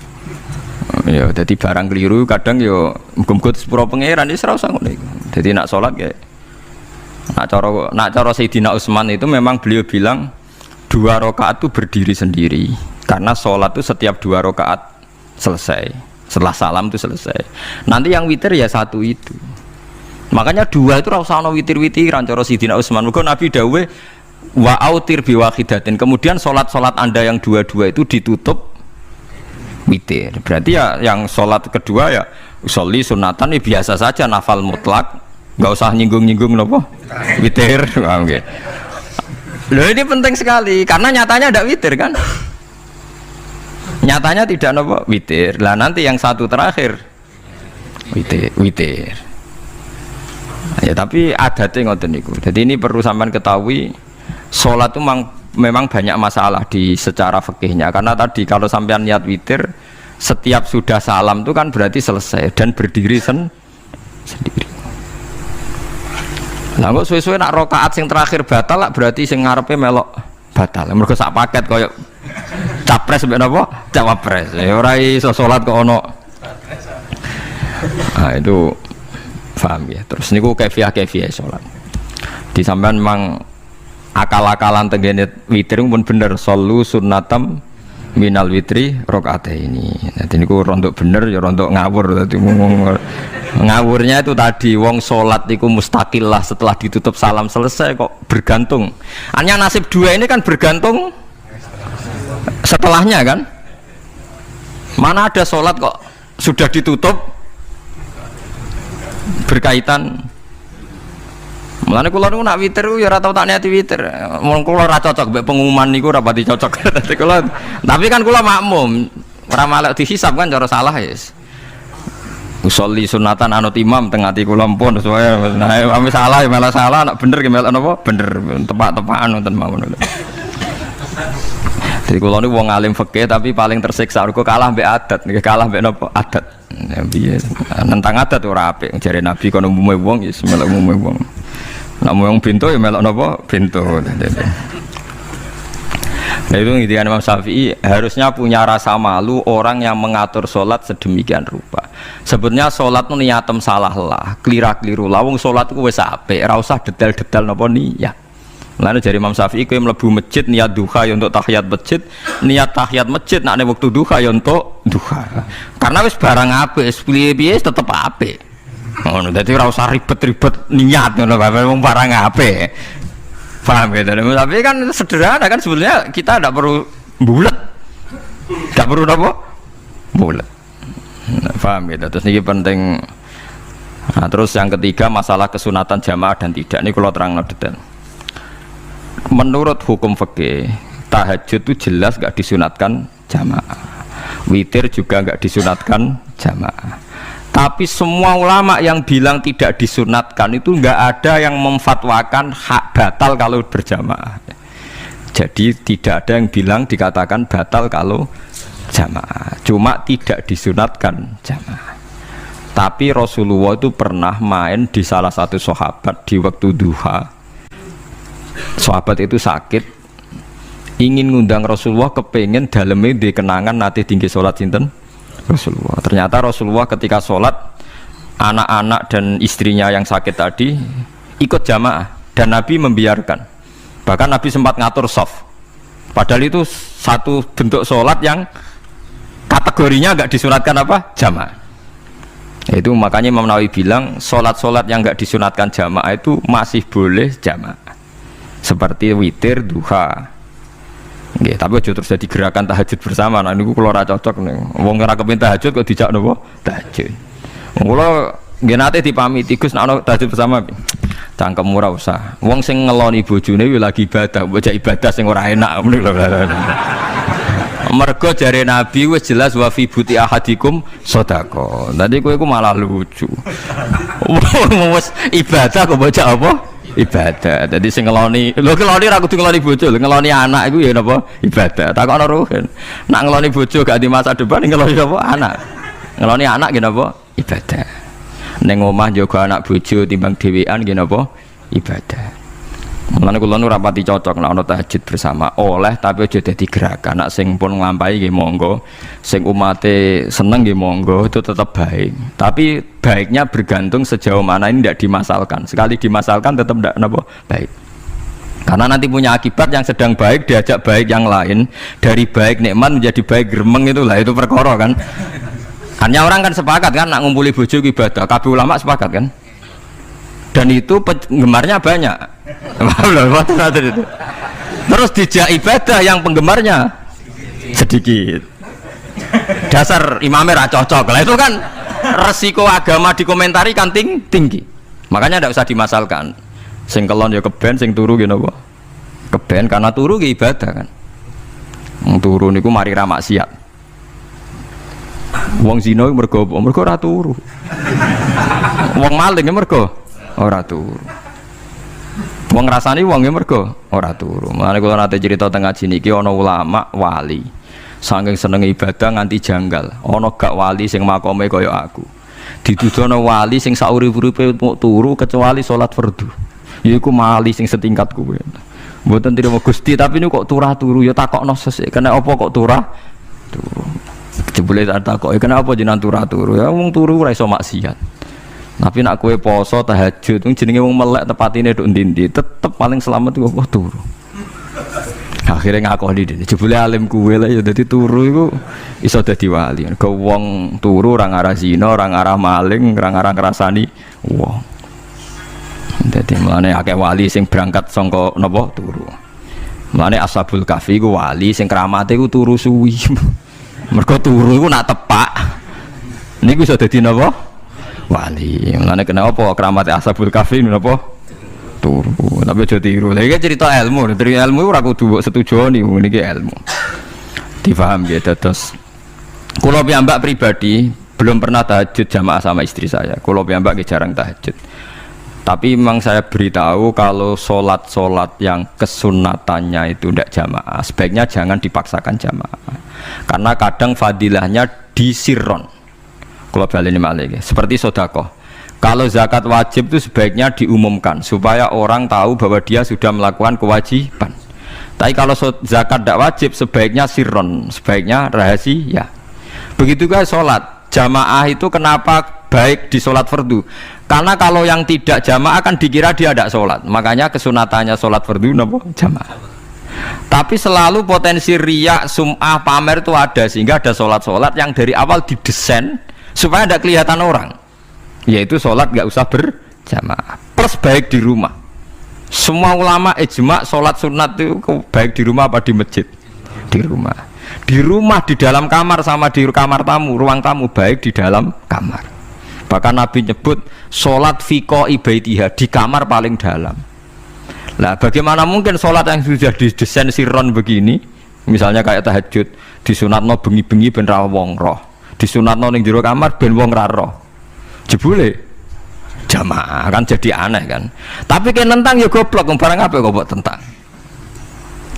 Ya dadi barang keliru kadang ya muga-muga sepuro pangeran ya ora usah ngono iku. Dadi nak salat ya nak cara Sayyidina Utsman itu memang beliau bilang 2 rakaat itu berdiri sendiri. Karena sholat itu setiap 2 rakaat selesai, setelah salam itu selesai. Nanti yang witir ya 1 itu. Makanya 2 itu rasa ono witir-witiran cara Sayyidina Utsman. Muga Nabi dawuh wa autir bi wahidatin. Kemudian sholat Anda yang 2 itu ditutup witir. Berarti ya yang sholat kedua ya sholli sunatan ya biasa saja nafal mutlak, nggak usah nyinggung-nyinggung nopo witir. Nggih. Loh ini penting sekali karena nyatanya ada witir kan? Nyatanya tidak nopo witir. Lah nanti yang 1 terakhir witir. Ya tapi adatnya ngoten niku. Jadi ini perlu sampean ketahui, sholat itu memang banyak masalah di secara fikihnya. Karena tadi kalau sampean niat witir, setiap sudah salam itu kan berarti selesai dan berdiri sendiri. Lah kok suwe-suwe nak rakaat sing terakhir batal lah berarti sing ngarepe melok batal. Mergo sak paket koyo capres mbek napa? Cawapres. Ya ora iso salat kok ono. Nah, itu paham ya. Terus niku kaifiah salat. Di sampean memang akal-akalan tenggene witir pun bener shollu sunnatam minal witri rakaataini. Dadi niku rontok bener ya rontok ngawur dadi ngawurnya itu tadi wong salat iku mustaqillah setelah ditutup salam selesai kok bergantung. Hanya nasib 2 ini kan bergantung setelahnya kan. Mana ada sholat kok sudah ditutup berkaitan. Mulane kula niku nak witir ya ora tau tak niati witir. Mun kula ora cocok mbek pengumuman niku ora pati cocok. Tapi kan kula makmum, ora malek dihisab kan cara salah yes. Usolli sunatan anut imam teng ati kula pun sesuai. Nah, ame salah ya malah salah, nak bener ki melok napa? Bener, tepak-tepakan wonten mawon. Jadi kula niku wong alim fikih tapi paling tersiksa kok kalah mbek adat, nggih kalah mbek napa? Adat. Ya piye? Nentang adat ora apik. Jare Nabi kono umume wong ya melok umume wong. Nek wong pintu ya melok napa? Pintu. Nah itu intinya Imam Syafi'i harusnya punya rasa malu orang yang mengatur sholat sedemikian rupa. Sebetulnya sholat itu niatem salah lah, keliru lah. Wong sholat itu wis apik, ora usah detail-detail napa niat. Lalu dari Imam Syafi'i kowe mlebu masjid niat duha ya untuk tahiyat masjid, niat tahiyat masjid nek waktu duha ya untuk duha. Karena wis barang apik, wis piye-piye tetep apik. Ngono, dadi ora usah ribet-ribet niat ngono bae wong barang apik. Paham ya? Tapi kan sederhana kan sebenarnya kita tidak perlu bulat, tidak perlu apa bulat. Paham ya? Terus ini penting. Nah, terus yang ketiga masalah kesunatan jamaah dan tidak. Ini kalau terang detail. Menurut hukum fikih tahajud itu jelas gak disunatkan jamaah. Witir juga gak disunatkan jamaah. Tapi semua ulama yang bilang tidak disunatkan itu nggak ada yang memfatwakan hak batal kalau berjamaah. Jadi tidak ada yang bilang dikatakan batal kalau jamaah. Cuma tidak disunatkan jamaah. Tapi Rasulullah itu pernah main di salah satu sahabat di waktu duha. Sahabat itu sakit, ingin ngundang Rasulullah, kepengen dalamnya dikenangan nanti tinggi sholat sinten Rasulullah. Ternyata Rasulullah ketika sholat, anak-anak dan istrinya yang sakit tadi ikut jamaah dan Nabi membiarkan. Bahkan Nabi sempat ngatur shaf. Padahal itu satu bentuk sholat yang kategorinya nggak disunatkan apa? Jamaah. Itu makanya Imam Nawawi bilang sholat-sholat yang nggak disunatkan jamaah itu masih boleh jamaah. Seperti witir, duha. Nggih, tapi aja terus jadi gerakan tahajud bersama. Nah niku kula ora cocok nih. Wong ora kepen tahajud kok dijak napa? Tahajud. Kula nggih nate dipamiti Gus nek ana tahajud bersama. Cangkem ora usah. Wong sing ngeloni bojone kuwi lagi ibadah, bocah ibadah sing ora enak ngono lho. Mergo jare Nabi wis jelas wa fi buti ahadikum sedekah. Dadi kowe iku malah lucu. Wis ibadah kok bocah apa? Ibadah. Jadi sing ngeloni, lho ngeloni ra kudu ngeloni bojo, ngeloni anak iku ya napa? Ibadah. Takokno ruhen. Nak ngeloni bojo gak di masa depan ngeloni apa? Anak. Ngeloni anak nggih napa? Ibadah. Ning omah njaga anak bojo timbang dhewean nggih napa? Ibadah. Mulane kula nu rapati cocok nek ana tahajud bersama oleh tapi aja dadi gerakan. Nek sing pun nglampahi nggih monggo, sing umate seneng nggih monggo, itu tetap baik. Tapi baiknya bergantung sejauh mana ini tidak dimasalkan. Sekali dimasalkan tetap tidak napa baik. Karena nanti punya akibat yang sedang baik diajak baik yang lain, dari baik nikmat menjadi baik gremeng itulah itu perkara kan. Hanya orang kan sepakat kan nak ngumpuli bojo ibadah, kabeh ulama sepakat kan. Dan itu penggemarnya banyak. Terus dijak ibadah yang penggemarnya sedikit. Dasar imamnya ra cocok. Lah itu kan resiko agama dikomentari kan tinggi. Makanya tidak usah dimasalkan. Sing kelon ya keben, sing turu ya napa? Keben karena turu ya ibadah kan. Wong turu niku mari ra maksiat. Wong zina mergo ora turu. Wong maling mergo ora turu. Wong ngrasani wong ya mergo ora turu. Mulane kula nate cerita teng ngaji niki ana ulama wali. Saking seneng ibadah nganti janggal. Ana gak wali sing makome kaya aku. Dituduhno wali sing saurip-uripe mung turu kecuali salat fardu. Yaiku wali sing setingkat kuwe. Mboten trimo Gusti tapi niku kok turah turu ya takokno sesuk. Kena apa kok turah? Turu. Jebule tak takoki kenapa jenengan turah turu? Ya wong turu ora iso maksiat. Tapi nak kue poso tahajud, jenenge wong melek tepatine nduk ndi-ndi, tetep paling selamat iku kok turu. Akhirnya ngakoni dene. Jebule alim kue lah ya dadi turu iku iso dadi wali. Ke wong turu ora ngarah zina, ora ngarah maling, ora ngarah ngrasani wong. Dadi mulane akeh wali sing berangkat saka napa turu. Mulane Ashabul Kahfi iku wali sing kramate iku turu suwi. Mergo turu iku nak tepak. Niku iso dadi napa? Wali. Mulane kena apa kramate Ashabul Kahfi napa? Turu. Tapi aja tiru. Lha iki cerita ilmu, dari ilmu ora kudu mbok setujoni niki ilmu. Difaham ya terus. Kula piyambak pribadi belum pernah tahajud jamaah sama istri saya. Kula piyambak jarang tahajud. Tapi memang saya beritahu kalau sholat yang kesunatannya itu tidak jamaah, sebaiknya jangan dipaksakan jamaah. Karena kadang fadilahnya disirron. Kalau balik ini malah seperti sodakoh. Kalau zakat wajib itu sebaiknya diumumkan supaya orang tahu bahwa dia sudah melakukan kewajiban. Tapi kalau zakat tidak wajib sebaiknya sirron, sebaiknya rahasia. Begitu guys sholat jamaah itu kenapa baik di sholat fardu? Karena kalau yang tidak jamaah kan dikira dia tidak sholat. Makanya kesunatannya sholat fardu napa jamaah. Tapi selalu potensi riya, sum'ah, pamer itu ada sehingga ada sholat-sholat yang dari awal didesain supaya tidak kelihatan orang, yaitu sholat nggak usah berjamaah plus baik di rumah. Semua ulama ijma sholat sunat itu baik di rumah apa di masjid? Di rumah. Di rumah, di dalam kamar sama di kamar tamu, ruang tamu baik di dalam kamar. Bahkan Nabi nyebut sholat fiko ibaitiha di kamar paling dalam. Lah bagaimana mungkin sholat yang sudah didesain sirron begini, misalnya kayak tahajud disunatno bengi-bengi ben ra wong roh, disunatno ning jero kamar ben wong ra roh. Jebule jamaah kan jadi aneh kan. Tapi kan nentang ya goblok, barang apa kok mbok tentang.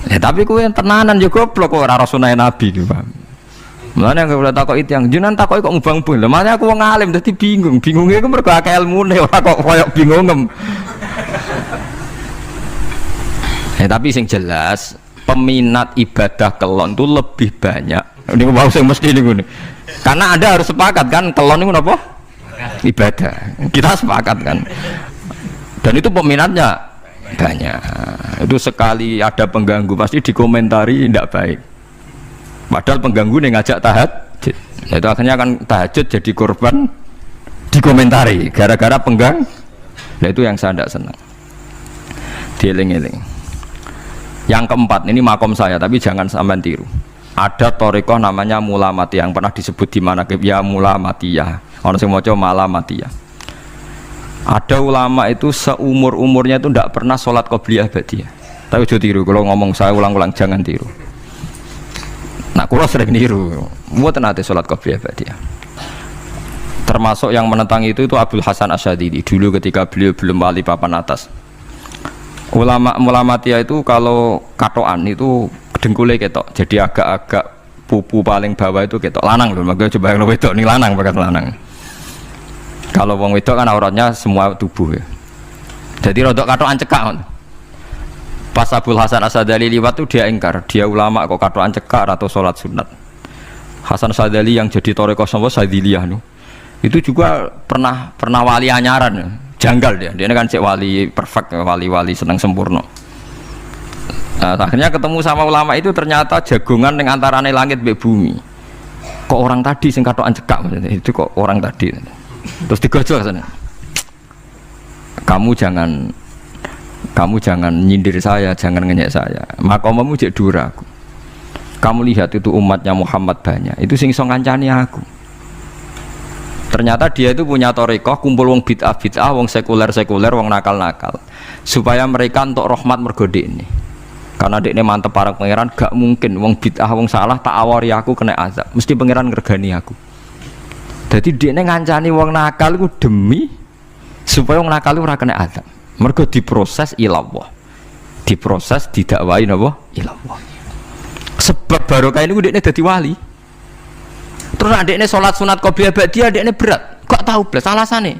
Ya tapi kowe tenanan ya goblok kok ora sunah Nabi iki, Pak. Mulane aku ora takok itu yang jenengan takoki kok ngubang-ubang. Lah makane aku wong alim dadi bingung. Bingunge iku mergo akeh ilmune ora kok koyo bingungem. Tapi sing jelas peminat ibadah kelon itu lebih banyak. Ini mau sing mesti niku. Karena Anda harus sepakat kan, telon itu apa? Ibadah. Kita sepakat kan. Dan itu peminatnya banyak. Itu sekali ada pengganggu pasti dikomentari tidak baik. Padahal pengganggu yang ngajak tahajud. Nah, itu akhirnya kan tahajud jadi korban dikomentari gara-gara penggang. Nah itu yang saya tidak senang. Dieling-eling. Yang keempat, ini makom saya tapi jangan sampai tiru. Ada torikoh namanya Mulamatiyah yang pernah disebut di mana ya Mulamatiyah. Orang yang mau coba Malamatiyah. Ada ulama itu seumur-umurnya itu tidak pernah sholat qobliyah ba'diyah. Tapi jangan tiru, kalau ngomong saya ulang-ulang jangan tiru. Nah, kalau sering tiru, buat nanti sholat qobliyah ba'diyah. Termasuk yang menentang itu Abdul Hasan Asyadili dulu ketika beliau belum wali papan atas. Ulama Mulamatiyah itu kalau katoan itu dengkulnya ketok, jadi agak-agak pupu paling bawah itu ketok lanang loh, makanya coba yang wedok nih lanang bakat lanang. Kalau wong wedok kan auratnya semua tubuh ya. Jadi rodok katoan cekak. Pas Abdul Hasan Asyadili liwat tuh dia ingkar, dia ulama kok katoan cekak atau sholat sunat. Hasan Asyadili yang jadi torikoh sama Sadiliyah nih. Itu juga pernah wali anyaran, janggal dia kan cek wali perfect, wali senang sempurna. Nah, akhirnya ketemu sama ulama itu ternyata jagongan yang antarane langit be bumi. Kok orang tadi sing katokan cekak itu kok orang tadi. Terus digojol sana. Kamu jangan nyindir saya, jangan ngenyek saya. Makomamu cek dura aku. Kamu lihat itu umatnya Muhammad banyak, itu sing iso ngancani aku. Ternyata dia itu punya torikoh, kumpul wong bid'ah, wong sekuler, wong nakal, supaya mereka untuk rahmat mergode ini. Karena dia ini mantep para pangeran, gak mungkin wong bid'ah, wong salah tak awari aku kena azab, mesti pangeran ngergani aku. Jadi dia ini ngancani wong nakal itu demi supaya wong nakal itu ora kena azab. Mergo diproses ilallah, diproses didakwai napa ilallah. Sebab barokah ini dia jadi wali. Terus adeknya sholat sunat qobliyah ba'diyah adeknya berat, kok tahu belas alasannya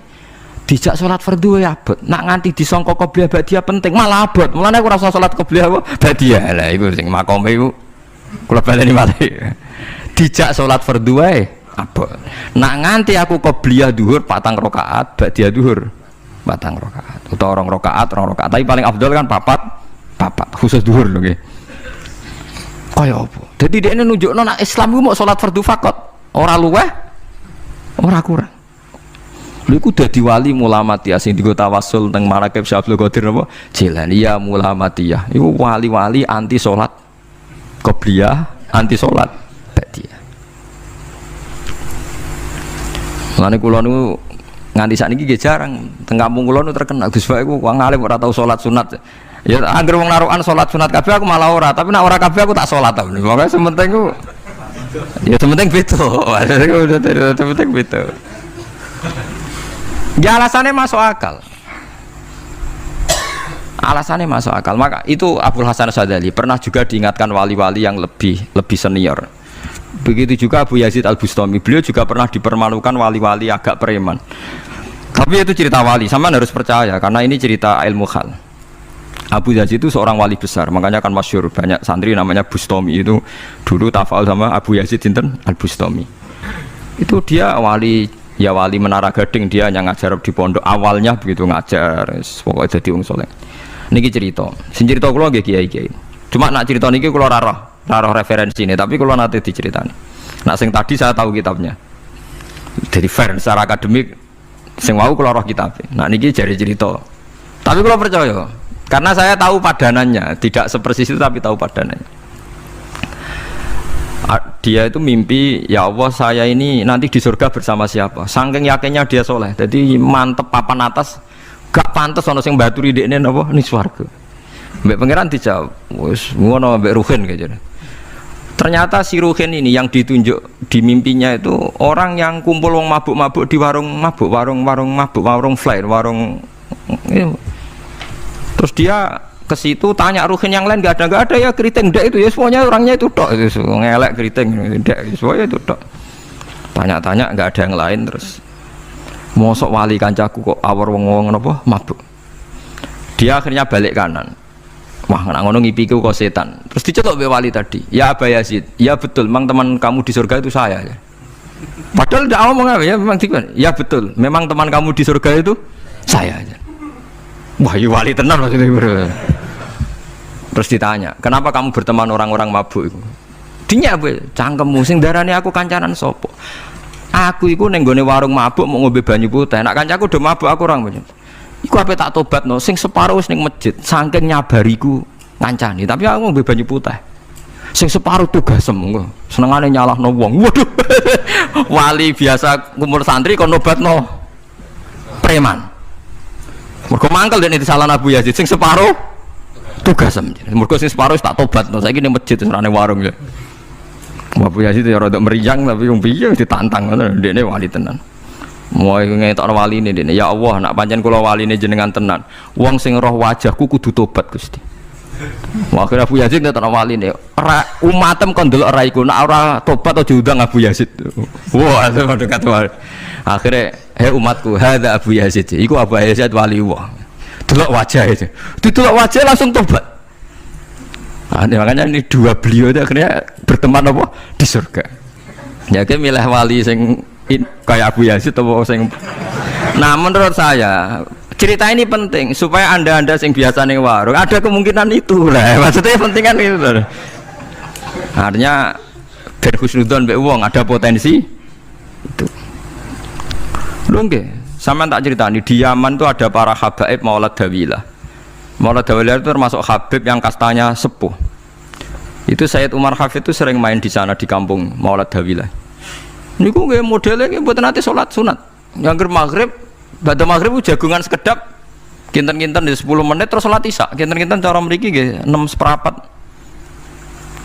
dijak sholat fardu ya abot, nak nganti disangka qobliyah ba'diyah penting malah abot, mulanya aku rasa sholat qobliyah ba'diyah lah itu sing makome itu kula baleni malih dijak sholat fardu ya abot, nak nganti aku qobliyah duhur 4 rakaat ba'diyah duhur 4 rakaat atau 2 rakaat tapi paling afdol kan papat khusus duhur loh kaya apa jadi dia ini nunjukno nak Islam itu mau sholat fardu fakot ora luweh, ora kurang. Lha iku dadi wali Mulamatiyah sing digo tawasul teng Marakib Syekh Abdul Qadir apa? Jilaniyah Mulamatiyah. Iku wali-wali anti salat qobliyah, anti salat ba'diyah. Mulane kula niku nganti sakniki nggih jarang teng kampung kula niku terkenal Gus Bae iku wong alim ora tau salat sunat. Ya anggere wong narukan salat sunat kabeh aku malah ora, tapi nek ora kabeh aku tak salat ta. Pokoke sementing ku ya sementing beto, sementing beto. Ya alasannya masuk akal. Alasannya masuk akal. Maka itu Abdul Hasan Asyadili pernah juga diingatkan wali-wali yang lebih senior. Begitu juga Abu Yazid Al-Bustami. Beliau juga pernah dipermalukan wali-wali agak preman. Tapi itu cerita wali, sama harus percaya karena ini cerita ilmu hal. Abu Yazid itu seorang wali besar, makanya kan masyhur banyak santri namanya Bustami itu dulu tafal sama Abu Yazid sinten Al-Bustami. Itu dia wali Menara Gading, dia yang ngajar di pondok awalnya begitu ngajar, pokoknya jadi wong saleh. Niki cerita, sing cerita kula nggih kiai-kiai. Cuma nak cerita niki kula ora referensi ini, tapi kula nate diceritani. Nak sing tadi saya tahu kitabnya. Jadi fair secara akademik sing wau kula roh kitabnya. Nak niki jari cerita. Tapi kula percaya karena saya tahu padanannya, tidak sepersis itu tapi tahu padanannya. Dia itu mimpi, ya Allah saya ini nanti di surga bersama siapa. Saking yakinnya dia soleh, jadi mantep papan atas, gak pantas ono sing baturi dekne napa ning swarga. Mbek pangeran dijawab, wis ngono mbek Ruhin gitu. Ternyata si Ruhin ini yang ditunjuk di mimpinya itu orang yang kumpul wong mabuk-mabuk di warung flare, warung terus dia ke situ tanya Ruhin yang lain nggak ada ya keriting ndak itu ya semuanya orangnya itu tok itu ngelek keriting ndak semuanya itu tok tanya-tanya nggak ada yang lain terus mosok wali kancaku kok awor wong napa mabuk dia akhirnya balik kanan wah nak ngono ngipiku kok setan terus dicetok be wali tadi ya Aba Yazid ya betul memang teman kamu di surga itu saya ya Padahal tidak ngomong apa ya, memang tiba. Ya betul, memang teman kamu di surga itu saya aja. Wah, ya wali tenar maksudnya. Terus ditanya, kenapa kamu berteman orang-orang mabuk itu? Dinya apa? Cangkemmu sing darani aku kancanan sopo. Aku iku ning gone warung mabuk mau ngombe banyu putih. Nek kancaku do mabuk aku orang banyak. Iku ape tak tobatno sing separuh wis ning masjid, saking nyabariku ngancani, tapi aku ngombe banyu putih. Sing separuh tugasem engko. Senengane nyalahno wong. Waduh. Wali biasa kumpul santri kon nobatno preman. Mergo mangkel dene disalahno Abu Yazid sing separuh tugasem. Mergo sing separuh tak tobatno. Saiki ning masjid serane warung ya. Abu Yazid ya rada meriang tapi wong piye ditantang ngono ndekne wali tenan. Mau ngetokno waline ndekne ya Allah nak pancen kula waline jenengan tenan. Wong sing roh wajahku kudu tobat Gusti. Akhirnya Abu Yazid ngetokno waline umatem kon delok ora iku nak ora tobat aja undang Abu Yazid. Wah, itu dekat wali. Akhirnya umatku hadza Abu Yazid. Iku Abu Yazid wali Allah. Delok wajah itu. Didelok wajah langsung tobat. Nah, makanya ini dua beliau itu akhirnya berteman apa di surga. Ya kayak milih wali sing kayak Abu Yazid atau sing. Nah menurut saya cerita ini penting supaya anda sing biasa nih warung ada kemungkinan itu lah. Maksudnya penting kan itu. Artinya berkhusnudon be wong ada potensi itu. Lho nggih, sampean tak ceritani di Yaman tuh ada para habaib Maulad Dawilah. Maulad Dawilah itu termasuk habib yang kastanya sepuh. Itu Sayyid Umar Hafid itu sering main di sana di kampung Maulad Dawilah. Niku nggih modelnya nggih mboten nate salat sunat. Yang maghrib, badhe maghrib jagungan sekedap kinten-kinten di 10 menit terus salat isya. Kinten-kinten cara mriki nggih 6 seperempat.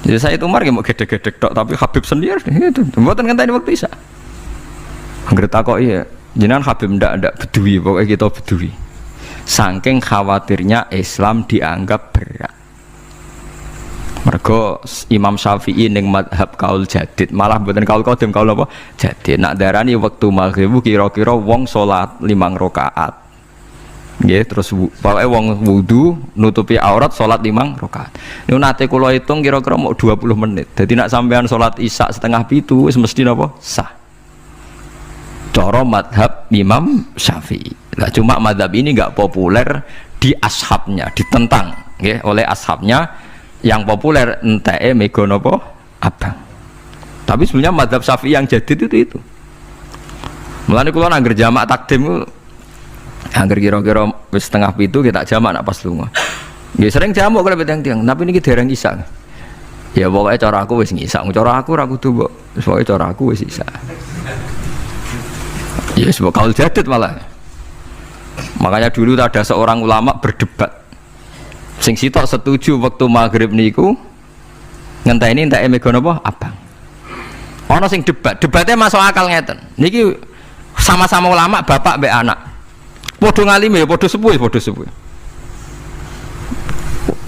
Jadi Sayyid Umar nggih mau gedhe-gedhe tok tapi Habib sendiri itu mboten ngenteni waktu isya. Anggere takoki ya, jenengan Habib ndak bedui pokoke kita bedui. Saking khawatirnya Islam dianggap berat. Mergo Imam Syafi'i ning madhab kaul jadid, malah mboten kaul qadim, kaul apa? Jadid. Nak darani wektu maghrib kira-kira wong salat 5 rakaat. Nggih, terus pokoke wong wudu nutupi aurat salat 5 rakaat. Niku nate kula hitung kira-kira mau 20 menit. Dadi nak sampean salat Isya 6:30 wis mesti napa? Sah. Cara madhab Imam Syafi'i. Nah, cuma madhab ini nggak populer di ashabnya, ditentang ya, oleh ashabnya. Yang populer enteke mega napa abang. Tapi sebenarnya madhab Syafi'i yang jadid itu. Mulane kula nangger jamak takdim angger kira-kira wis 6:30 kita jamak nak pas lunga. Nggih sering jamak kalau tiang-tiang, tapi niki dereng isya. Ya pokoke cara aku wis ngisa, cara aku ora kudu mbok. Pokoke cara aku wis isya. Ya sebab kaul jadid malah. Makanya dulu ada seorang ulama berdebat. Sing sitok setuju waktu maghrib niku ngenteni enteke mega napa abang. Ana sing debatnya masuk akal ngeten. Niki sama-sama ulama bapak mbek anak. Padha ngalime ya padha sepuh.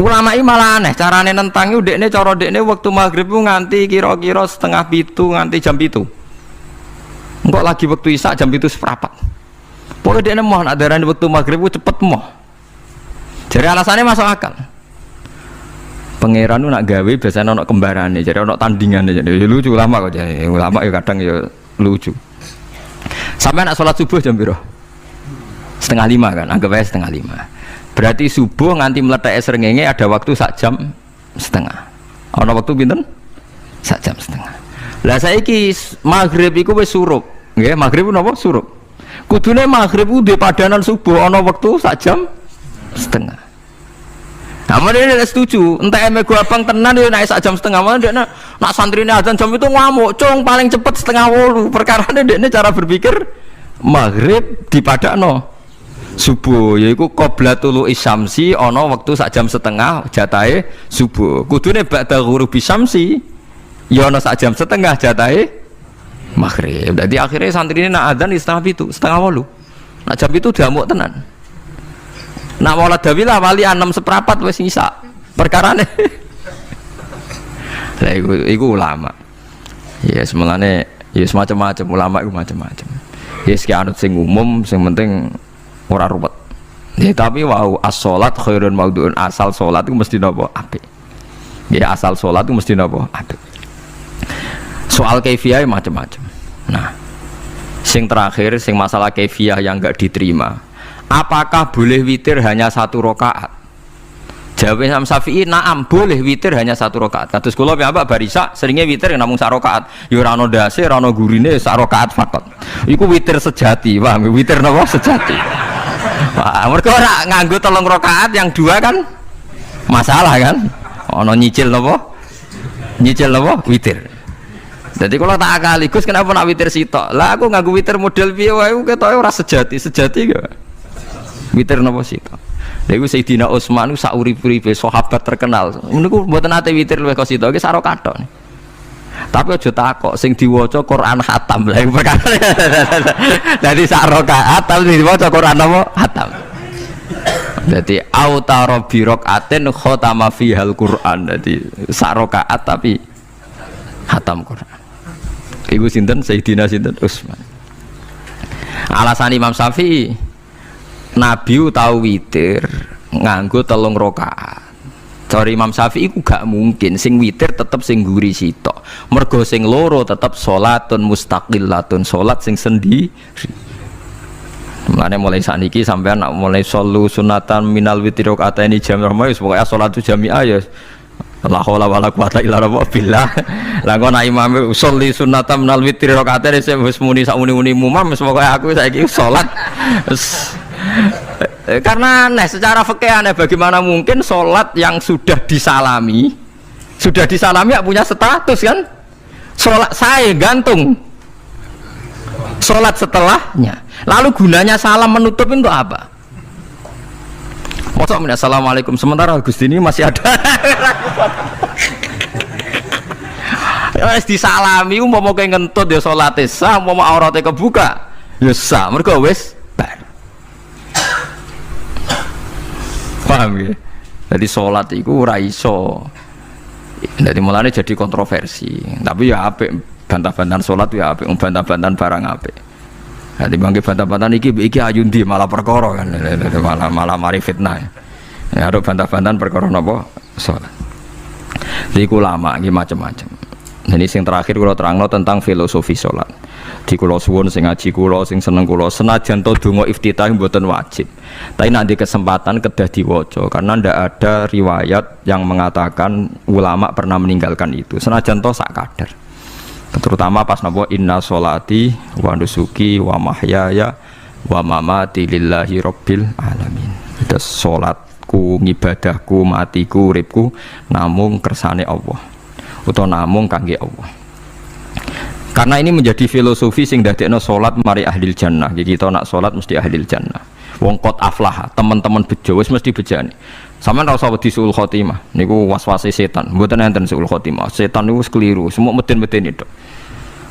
Ulama iki malah aneh carane nentang iku dekne cara dekne waktu maghrib ku nganti kira-kira 6:30 nganti jam 7. Engkau lagi waktu isya jam 7:15. Pokoknya dia mau nak darani waktu maghrib ku cepet mau. Jadi alasannya masuk akal. Pangeran nak gawe biasanya ono kembarane, jadi ono tandingan aja. Lucu ulama kok jadi ulama ya kadang ya lucu. Sampai nak sholat subuh jam piro? 4:30 kan, anggap aja 4:30. Berarti subuh nganti meletak srengenge ada waktu 1,5 jam. Ono waktu pinten? 1,5 jam. Lah saiki maghrib iku wis surup. Nggih, maghrib napa surup. Kudune maghrib ku duwe padanan subuh ana wektu 1,5 jam. Amun dia tidak setuju, entah emego abang tenan dia naik 1,5 jam. Amun dia nak santrine azan jam itu ngamuk, cung paling cepet 7:30. Perkara dia cara berpikir maghrib dipadakno subuh, yaiku qoblatul isyamsi ana wektu 1,5 jam jatahe subuh. Kudune ba'da ghurubi syamsi ya ana 1,5 jam jatahe maghrib. Jadi akhirnya santri ini nak adzan 7:30, 7:30. Nak jam itu diamuk tenan. Nak Maulad Dawilah wali 6:15 wis ngisa. Perkarane. Lah iku ulama. Ya semulane ya semacam-macam ulama iku macam-macam. Ya sing anut sing umum sing penting ora ruwet. Ya tapi wau as-shalat khairun maudhu'un, asal salat itu mesti napa apik. Ya asal salat itu mesti napa apik. Soal kaifiyah macam-macam. Nah, sing terakhir, sing masalah kefiah yang enggak diterima. Apakah boleh witir hanya 1 rakaat? Jawab Imam Syafi'i, na'am, boleh witir hanya 1 rakaat. Kados kula piyambak barisa seringnya witir namung 1 rakaat. Ya ora ono ndase, ora ono gurine, 1 rakaat fakot. Iku witir sejati, paham? Witir napa sejati. Wah, mergo ora nganggo 3 rakaat yang 2 kan masalah kan? Ono nyicil napa? Nyicil napa? Witir. Jadi kalau tak akali, Gus kenapa nak witir sitok? Lah aku nganggo witir model piye wae ketoke ora sejati, sejati gak? Witir napa sitok? Lha iku Sayyidina Utsman sak urip-uripe sahabat terkenal. Niku mboten nate witir luwih kok sitok, iki saro kathok. Tapi aja takok sing diwaca Quran khatam. Lah iku perkara. Dadi sak rakaat tapi diwaca Quran apa? Khatam. Dadi autara bi rakaatin khatama fihal Quran. Dadi sak rakaat tapi khatam Quran. Iku sinten Sayyidina sinten Utsman. Alasan Imam Syafi'i Nabi tahu witir nganggo 3 rakaat. Cara Imam Syafi'i iku gak mungkin sing witir tetep sing guri sitok. Mergo sing loro tetep salatun mustaqillatun, salat sing sendiri. Mulane mulai sakniki sampean nak mulai solu sunatan minal witir rakaataini jami'ah wis pokoke salatu jami'ah ya la haula wala quwata illa billah. Lah kok nek imam sholli sunatan minal witir rakaataini wis muni sak muni-muni mumam wis pokoke aku saiki salat. Karena aneh secara fikih aneh, bagaimana mungkin sholat yang sudah disalami ya punya status kan? Sholat saya gantung sholat setelahnya, lalu gunanya salam menutup untuk apa? Masa assalamualaikum sementara Gusti ini masih ada. Wis disalami umpama kowe ngentut ya salate sah, umpama aurate kebuka ya sah, mergo wis bar. Paham ya? Jadi sholat itu ora iso. Jadi mulanya jadi kontroversi. Tapi ya apik bantah-bantahan sholat ya apik, bantah-bantahan barang apik. Jadi bangke bantah-bantahan iki ayundi malah perkara kan, malah mari fitnah. Ya ada bantah-bantahan perkara napa sholat. Jadi ulama iki macam-macam. Jadi sing terakhir kula terangno tentang filosofi sholat. Di kula suwun sing ngaji kula sing seneng kula senajan to donga iftitah mboten wajib. Tapi nanti kesempatan kedah diwaca karena ndak ada riwayat yang mengatakan ulama pernah meninggalkan itu. Senajan to sak kadar. Terutama pas napa inna sholati wa nusuki wa mahyaya wa mamati lillahi rabbil alamin. Terus salatku, ngibadahku, matiku, uripku namung kersane Allah. Utawa namung kangge Allah. Karena ini menjadi filosofi sing dadekno salat mari ahlil jannah. Jadi kita nak salat mesti ahlil jannah. Wong qad aflah, teman-teman bejo wis mesti bejane. Sampeyan ora usah wedi suul khotimah. Niku waswase setan. Mboten enten suul khotimah. Setan niku wis keliru, semua meden-meden itu.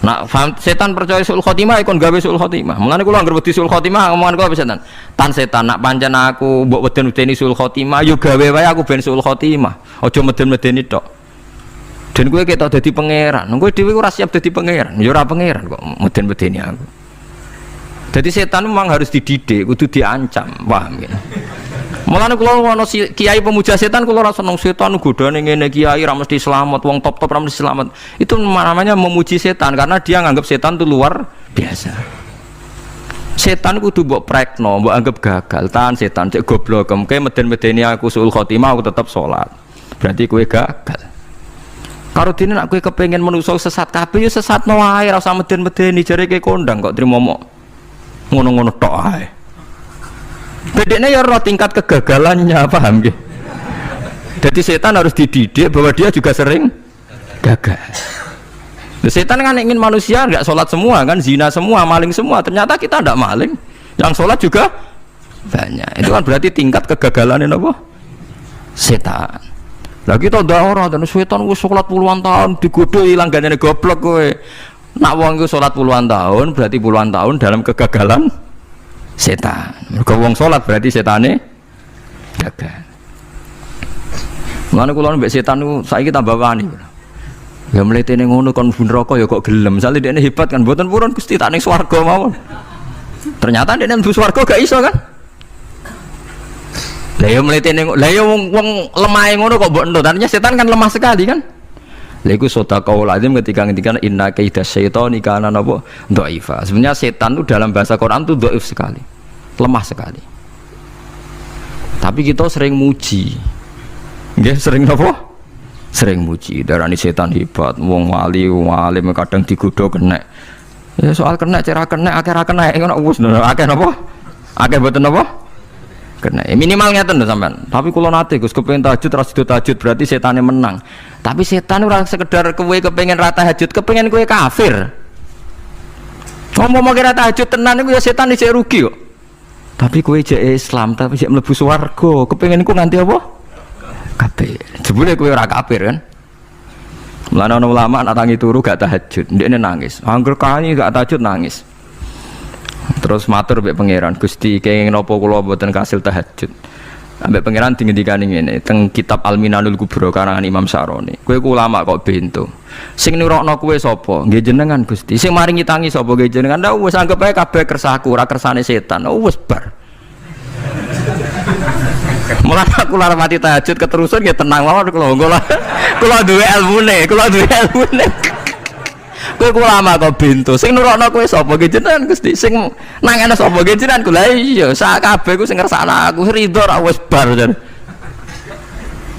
Nak setan percaya suul khotimah ikon gawe suul khotimah. Mulane kula anggere wedi suul khotimah ngomongan kula setan. Tan setan nak pancen aku mbok weden-wedeni suul khotimah yo gawe wae aku ben suul khotimah. Aja meden-medeni tok. Dan gue ketok dadi pangeran, gue dhewe ora siap dadi pangeran, ya ora pangeran kok meden-medeni aku. Jadi setan memang harus dididik, kudu diancam, paham ya. Mulane kula ana kiai pemuja setan kula ora seneng setan godane ngene kiai ra mesti selamat, wong top-top ra mesti selamat. Itu namanya memuji setan karena dia nganggap setan itu luar biasa. Setan kudu mbok prekno, mbok anggap gagal, tahan setan cek goblok, kowe meden-medeni aku suul khotimah aku tetap salat. Berarti kowe gagal. Karo dene nek kowe kepengin manusa sesat kabeh ya sesatno wae ora usah meden-medeni jare kowe kondang kok trimo mok ngono-ngono tok ae. Bedene ya ora tingkat kegagalannya, paham nggih? Jadi setan harus dididik bahwa dia juga sering gagal. Setan kan ingin manusia enggak sholat semua kan, zina semua, maling semua. Ternyata kita enggak maling, yang sholat juga banyak. Itu kan berarti tingkat kegagalannya apa? Setan. Lah kita ndak ora dan setan wis salat puluhan tahun digodho ilang gandane goblok kowe. Nak wong iku salat puluhan tahun berarti puluhan tahun dalam kegagalan setan. Mergo wong salat berarti setane gagal. Mulane kula mbek setan niku saiki tambah wani. Ya mletene ngono kon bun neraka ya kok gelem. Misale dekne hebat kan mboten purun Gusti tak ning swarga mawon. Ternyata dekne mlebu swarga gak iso kan? Lah ya mletene lah ya wong lemah ngono kok mbok entuk. Artinya setan kan lemah sekali kan. Lha iku sedekahul azim ketika ngendikan inna kaida syaitani kana napa dhaifa. Sebenarnya setan itu dalam bahasa Quran itu dhaif sekali. Lemah sekali. Tapi kita sering muji. Nggih, sering napa? Sering muji. Darani setan hebat, wong wali, wong alim kadang digodho kena. Ya soal kena cara kena akeh ra kena ngono wis akeh napa? Akeh mboten napa? Kena. Minimal ngeten lho sampean. Tapi kula nate Gus kepengin tahajud ra sido tahajud berarti setane menang. Tapi setan ora sekedar kowe kepengin ra tahajud, kepengin kowe kafir. Ngomong kira tahajud tenan iku ya setan isih rugi kok. Tapi kowe jek Islam, tapi jek mlebu swarga, kepengin ku nganti apa? Kafir. Jebule kowe ora kafir kan? Mulane ana ulama nak tangi turu gak tahajud, ndekne nangis. Angger kani gak tahajud nangis. Terus matur mbek pangeran, Gusti kenging napa kula mboten kasil tahajud. Ambek pangeran dingendikani ngene, teng kitab Al-Minanul Kubra karangan Imam Saroni. Kowe ku ulama kok bento. Sing nurokno kowe sapa? Nggih jenengan Gusti. Sing maringi tangi sapa? Nggih jenengan. Ndak wis anggap ae kabeh kersaku, ora kersane setan. Wis bar. Mulane aku lara mati tahajud keterusan nggih tenang mawon kula. Kula duwe ilmune, Kowe ulama kok bento. Sing nurokno kowe sapa? Nggih jenengan Gusti. Sing nangene sapa? Nggih jenengan. Lha iya, sak kabeh ku sing ngersakno aku ridho ra wis bar.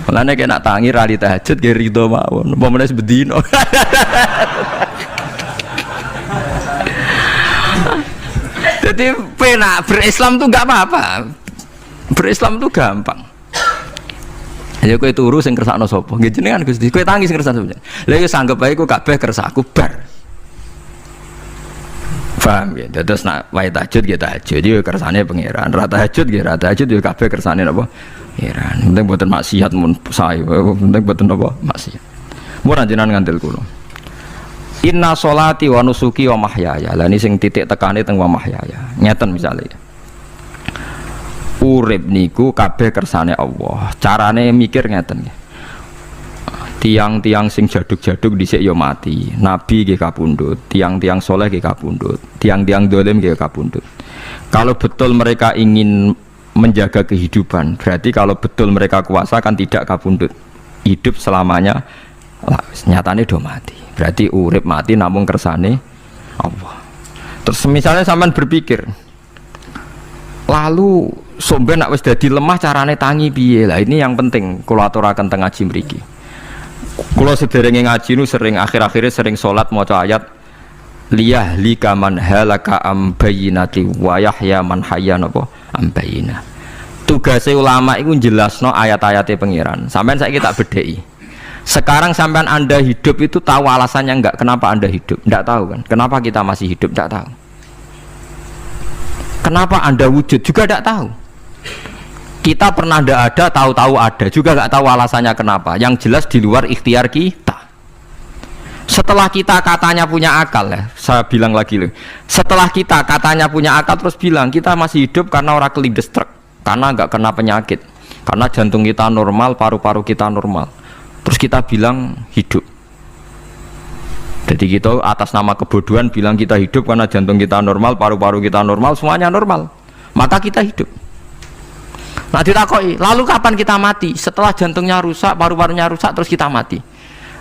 Mulane kena tangi ra di tahajud nggih ridho mawon. Apa meneh bedino. Jadi penak berislam tuh gak apa-apa. Berislam tuh gampang. Ya kowe turu sing kersakno sapa? Nggih jenengan Gusti. Kowe tangi sing kersakno sapa? Lha ya sanggep ae kowe kabeh kersakku bar. Paham ya? Terus nak wae tahajud nggih tahajud ya kersane pangeran. Ra tahajud nggih ra tahajud ya kabeh kersane napa? Pangeran. Penting mboten maksiat mun sae. Penting mboten napa? Maksiat. Mun jenengan ngandel kula. Inna sholati wa nusuki wa mahyaya. Lah ini sing titik tekane teng wa mahyaya. Ngeten misalnya. Urip niku kabeh kersane Allah. Carane mikir ngeten nggih. Tiang-tiang sing jaduk-jaduk dhisik ya mati. Nabi nggih kapundhut, tiang-tiang soleh nggih kapundhut, tiang-tiang dolim nggih kapundhut. Kalau betul mereka ingin menjaga kehidupan, berarti kalau betul mereka kuasa kan tidak kapundhut. Hidup selamanya nyatane do mati. Berarti urip mati namung kersane Allah. Terus misalnya sampean berpikir, lalu somben nak wis dadi lemah carane tangi piye? Lah ini yang penting kula aturaken teng ngaji mriki. Kula sederenge ngaji nu sering akhir-akhire sering salat maca ayat liyah lika man halaka am bayyinati wa yahya man hayya napa am bayyinah. Tugase ulama iku jelasno ayat-ayate pangeran. Sampeyan saiki tak bedheki. Sekarang sampean Anda hidup itu tahu alasannya enggak? Kenapa Anda hidup? Enggak tahu kan? Kenapa kita masih hidup? Enggak tahu. Kenapa Anda wujud? Juga enggak tahu. Kita pernah enggak ada, tahu-tahu ada. Juga enggak tahu alasannya kenapa. Yang jelas di luar ikhtiar kita. Setelah kita katanya punya akal ya, saya bilang lagi loh. Setelah kita katanya punya akal terus bilang kita masih hidup karena orang kelindes truk, karena enggak kena penyakit, karena jantung kita normal, paru-paru kita normal. Terus kita bilang hidup. Jadi kita atas nama kebodohan bilang kita hidup karena jantung kita normal, paru-paru kita normal, semuanya normal. Maka kita hidup. Nah ditakoi, lalu kapan kita mati? Setelah jantungnya rusak, paru-parunya rusak, terus kita mati.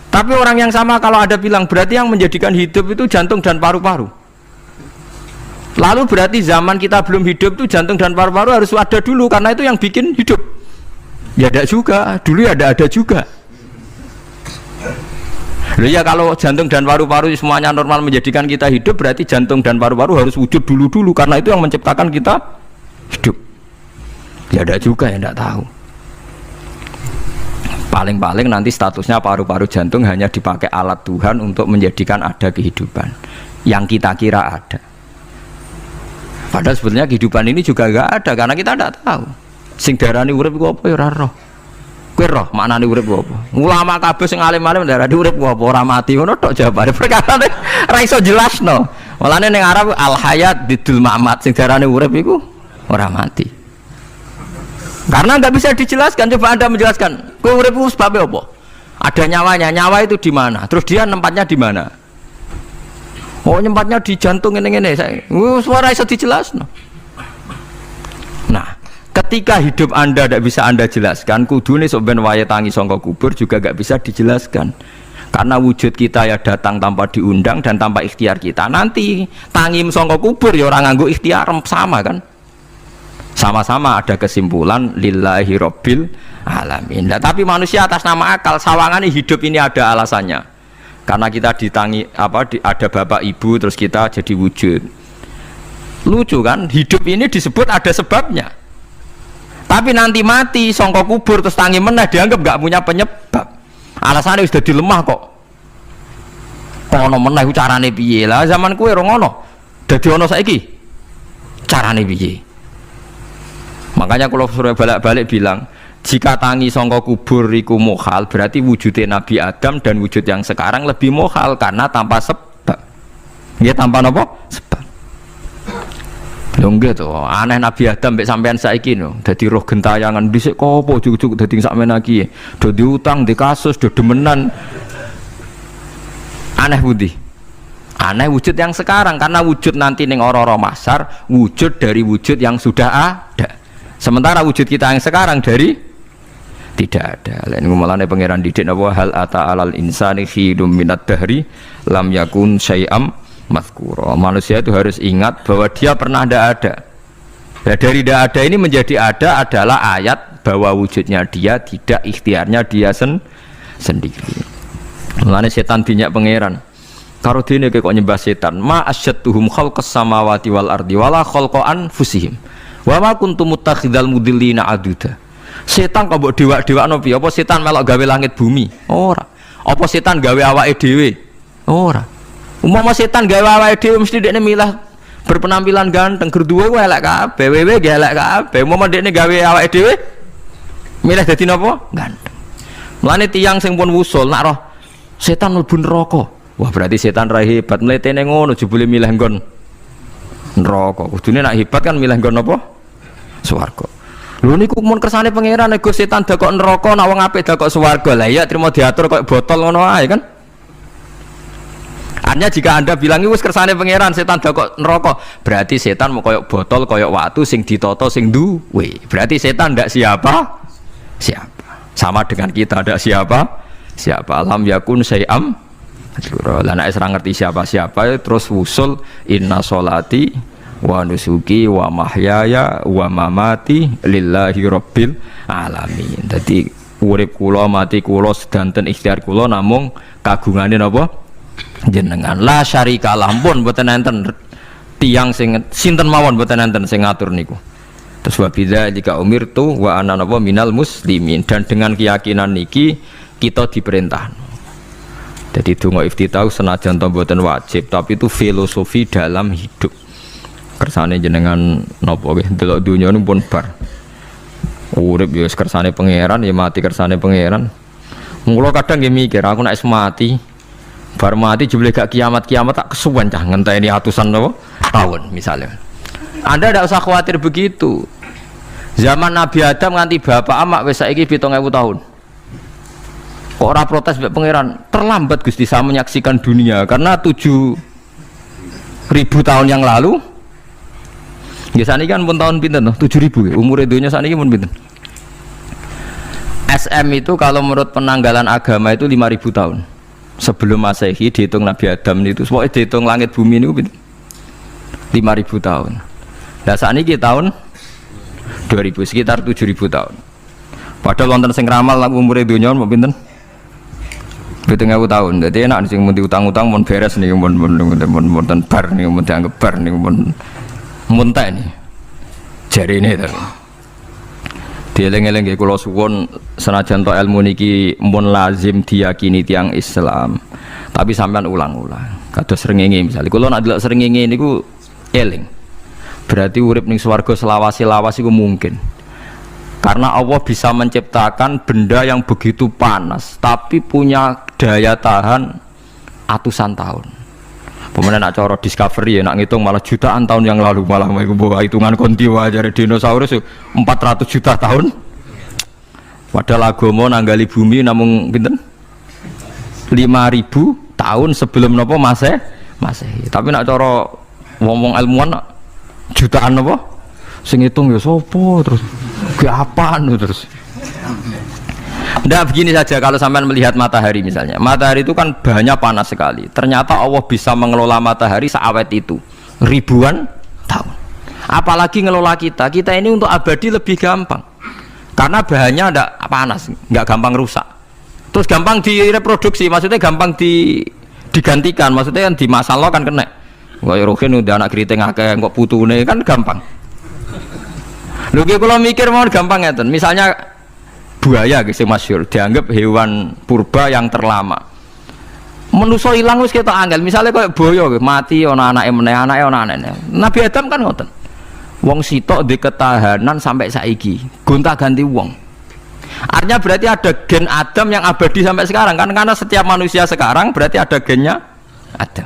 Tapi orang yang sama kalau ada bilang berarti yang menjadikan hidup itu jantung dan paru-paru. Lalu berarti zaman kita belum hidup itu jantung dan paru-paru harus ada dulu karena itu yang bikin hidup. Ya ada juga, dulu ya ada juga. Loh ya kalau jantung dan paru-paru semuanya normal menjadikan kita hidup berarti jantung dan paru-paru harus wujud dulu karena itu yang menciptakan kita hidup. Ya ada juga yang tidak tahu. Paling-paling nanti statusnya paru-paru jantung hanya dipakai alat Tuhan untuk menjadikan ada kehidupan yang kita kira ada. Padahal sebetulnya kehidupan ini juga enggak ada karena kita tidak tahu. Sing darani urip iku apa ya ora roh. Kowe roh maknane urip apa? Ulama kabeh sing alim-alim darani urip apa ora mati ngono tok jawabane. Perkara ora iso jelasno. Mulane ning Arab al hayat didul mamat sing darani urip iku ora mati. Karena nggak bisa dijelaskan. Coba Anda menjelaskan. Kowe urip iku sebabnya apa? Ada nyawanya. Nyawa itu di mana? Terus dia nempatnya di mana? Oh, nyempatnya di jantung ngene-ngene. Suara iso dijelasno. Nah, ketika hidup Anda tidak bisa Anda jelaskan, kudune sok ben wae tangi sangka kubur juga gak bisa dijelaskan. Karena wujud kita ya datang tanpa diundang dan tanpa ikhtiar kita. Nanti tangim sangka kubur ya orang nganggo ikhtiar sama kan? Sama-sama ada kesimpulan lillahi rabbil alamin. Nah, tapi manusia atas nama akal sawangan hidup ini ada alasannya. Karena kita ada bapak ibu terus kita jadi wujud. Lucu kan? Hidup ini disebut ada sebabnya. Tapi nanti mati sangka kubur terus tangi meneh dianggap gak punya penyebab. Alasannya sudah dilemah kok. Kono meneh carane piye? Lah zaman kuwe ora ngono. Dadi ono saiki. Carane piye? Makanya kalau suruh balik-balik bilang, jika tangi sangka kubur iku mukhal, berarti wujudnya Nabi Adam dan wujud yang sekarang lebih mukhal karena tanpa sebab. Nggih tanpa napa? Sebab. Lho nggih to, aneh Nabi Adam mbek sampean saiki no. Dadi roh gentayangan dhisik kopo juk-juk dadi sakmen iki. Do diutang, di kasus, do demenan. Aneh budi. Aneh wujud yang sekarang karena wujud nanti ning ora-ora mahsyar wujud dari wujud yang sudah ada. Sementara wujud kita yang sekarang dari tidak ada. Lain ngomongane pangeran didik napa hal ata alal insani khidum minad dahri lam yakun syai'am mazkura. Manusia itu harus ingat bahwa dia pernah tidak ada. Nah, dari tidak ada ini menjadi ada adalah ayat bahwa wujudnya dia tidak ikhtiarnya dia sendiri. Mulane setan dinyak pangeran. Karo dene kok nyembah setan. Ma asyadduhum khalqas samawati wal ardi wala khalqa anfusihim. Wa ma kuntum muttakhidal mudillina aduda. Setan kok mbok dewa-dewakno piye? Apa setan melok gawe langit bumi? Ora. Apa setan gawe awake dhewe? Ora. Umpama setan gawe awake dhewe mesti dekne milah berpenampilan ganteng, gerduwe ku elek kabeh, wewe ge elek kabeh. Umpama dekne gawe awake dhewe milih dadi napa? Ganteng. Mulane tiyang sing pun wusul nak roh setan mlebu neraka. Wah, berarti setan ra hebat, mletene ngono jebule milih nggon neraka. Kudune nak hebat kan milih nggon napa? Swarga. Lho niku mun kersane pangeran nego setan dakok neraka nak wong apik dakok swarga. Lah iya trimo diatur kok botol ngono ae kan. Artinya jika Anda bilang itu kersane pangeran setan dakok neraka, berarti setan mau koyok botol, koyok watu sing ditoto sing duwe. Berarti setan ndak siapa? Siapa. Sama dengan kita ndak siapa? Siapa. Alam yakun syai'am. Lah nek ora ngerti siapa-siapa terus wusul inna sholati wa nusuki wa mahyaya wa mamati lillahi rabbil alamin. Dadi urip kula mati kula sedanten ikhtiar kula namung kagungane napa jenengan. La syarika lah pun mboten enten tiyang sing sinten mawon mboten enten sing ngatur niku. Terus wa bidzalika umirtu wa ana napa minal muslimin, dan dengan keyakinan niki kita diperintah. Jadi donga iftitah senajan to mboten wajib tapi itu filosofi dalam hidup. Kersane jenengan napa nggih delok donya niku pun bar. Urip ya kersane pangeran ya mati kersane pangeran. Mula kadang nggih mikir aku nek mati bar mati jebule gak kiamat-kiamat tak kesuwen cah ngenteni atusan napa tahun misalnya. Anda tidak usah khawatir begitu. Zaman Nabi Adam nganti bapak amak wis saiki 7.000 tahun. Kok ora protes mbek pangeran? Terlambat Gusti saya menyaksikan dunia karena 7.000 tahun yang lalu. Nggih saniki kan pun tahun pinten to? 7.000 umur dunia saniki pun pinten? SM itu kalau menurut penanggalan agama itu 5.000 tahun. Sebelum Masehi dihitung Nabi Adam itu pokoknya dihitung langit bumi ini 5.000 tahun. Nah saat ini tahun 2000 sekitar 7.000 tahun. Padahal wonten sing ramal umure donya mau pinten? 7.000 tahun. Jadi enak sing mun diutang-utang mun beres nih mun bar nih mun dianggap bar nih mun teh nih. Jarine to. Dieling-eling nggih kula suwun senajan to ilmu niki mun lazim diyakini tiyang Islam. Tapi sampean ulang-ulang. Kados srengenge misalnya kula nek delok srengenge niku eling. Berarti urip ning swarga selawase-lawas iku mungkin. Karena Allah bisa menciptakan benda yang begitu panas tapi punya daya tahan atusan tahun. Pemenang nak cara discovery ya nak ngitung malah jutaan tahun yang lalu, malah bawa hitungan kontiwa dari dinosaurus 400 juta tahun. Padahal agama nanggali bumi namung pinten 5.000 tahun sebelum nopo Masehi. Tapi nak cara ngomong ilmuwan jutaan nopo sing ngitung ya sopo terus ke apaan terus. Nggak, begini saja kalau sampean melihat matahari misalnya. Matahari itu kan banyak panas sekali. Ternyata Allah bisa mengelola matahari seawet itu ribuan tahun. Apalagi ngelola kita. Kita ini untuk abadi lebih gampang. Karena bahannya ada panas, nggak gampang rusak. Terus gampang direproduksi, maksudnya gampang digantikan, maksudnya kan di masa lo kan kena. Wah, rohin udah anak keriting akeh kok putune kan gampang. Lho kalau mikir mau gampang ya, misalnya buaya guys yang masyhur dianggap hewan purba yang terlama. Manusa ilang wis ketok angel, misalnya kayak boyo mati ana anake meneh, anake ana anake. Nabi Adam kan ngoten. Wong sitok di ketahanan sampai saiki, gonta-ganti wong. Artinya berarti ada gen Adam yang abadi sampai sekarang kan, karena setiap manusia sekarang berarti ada gennya Adam.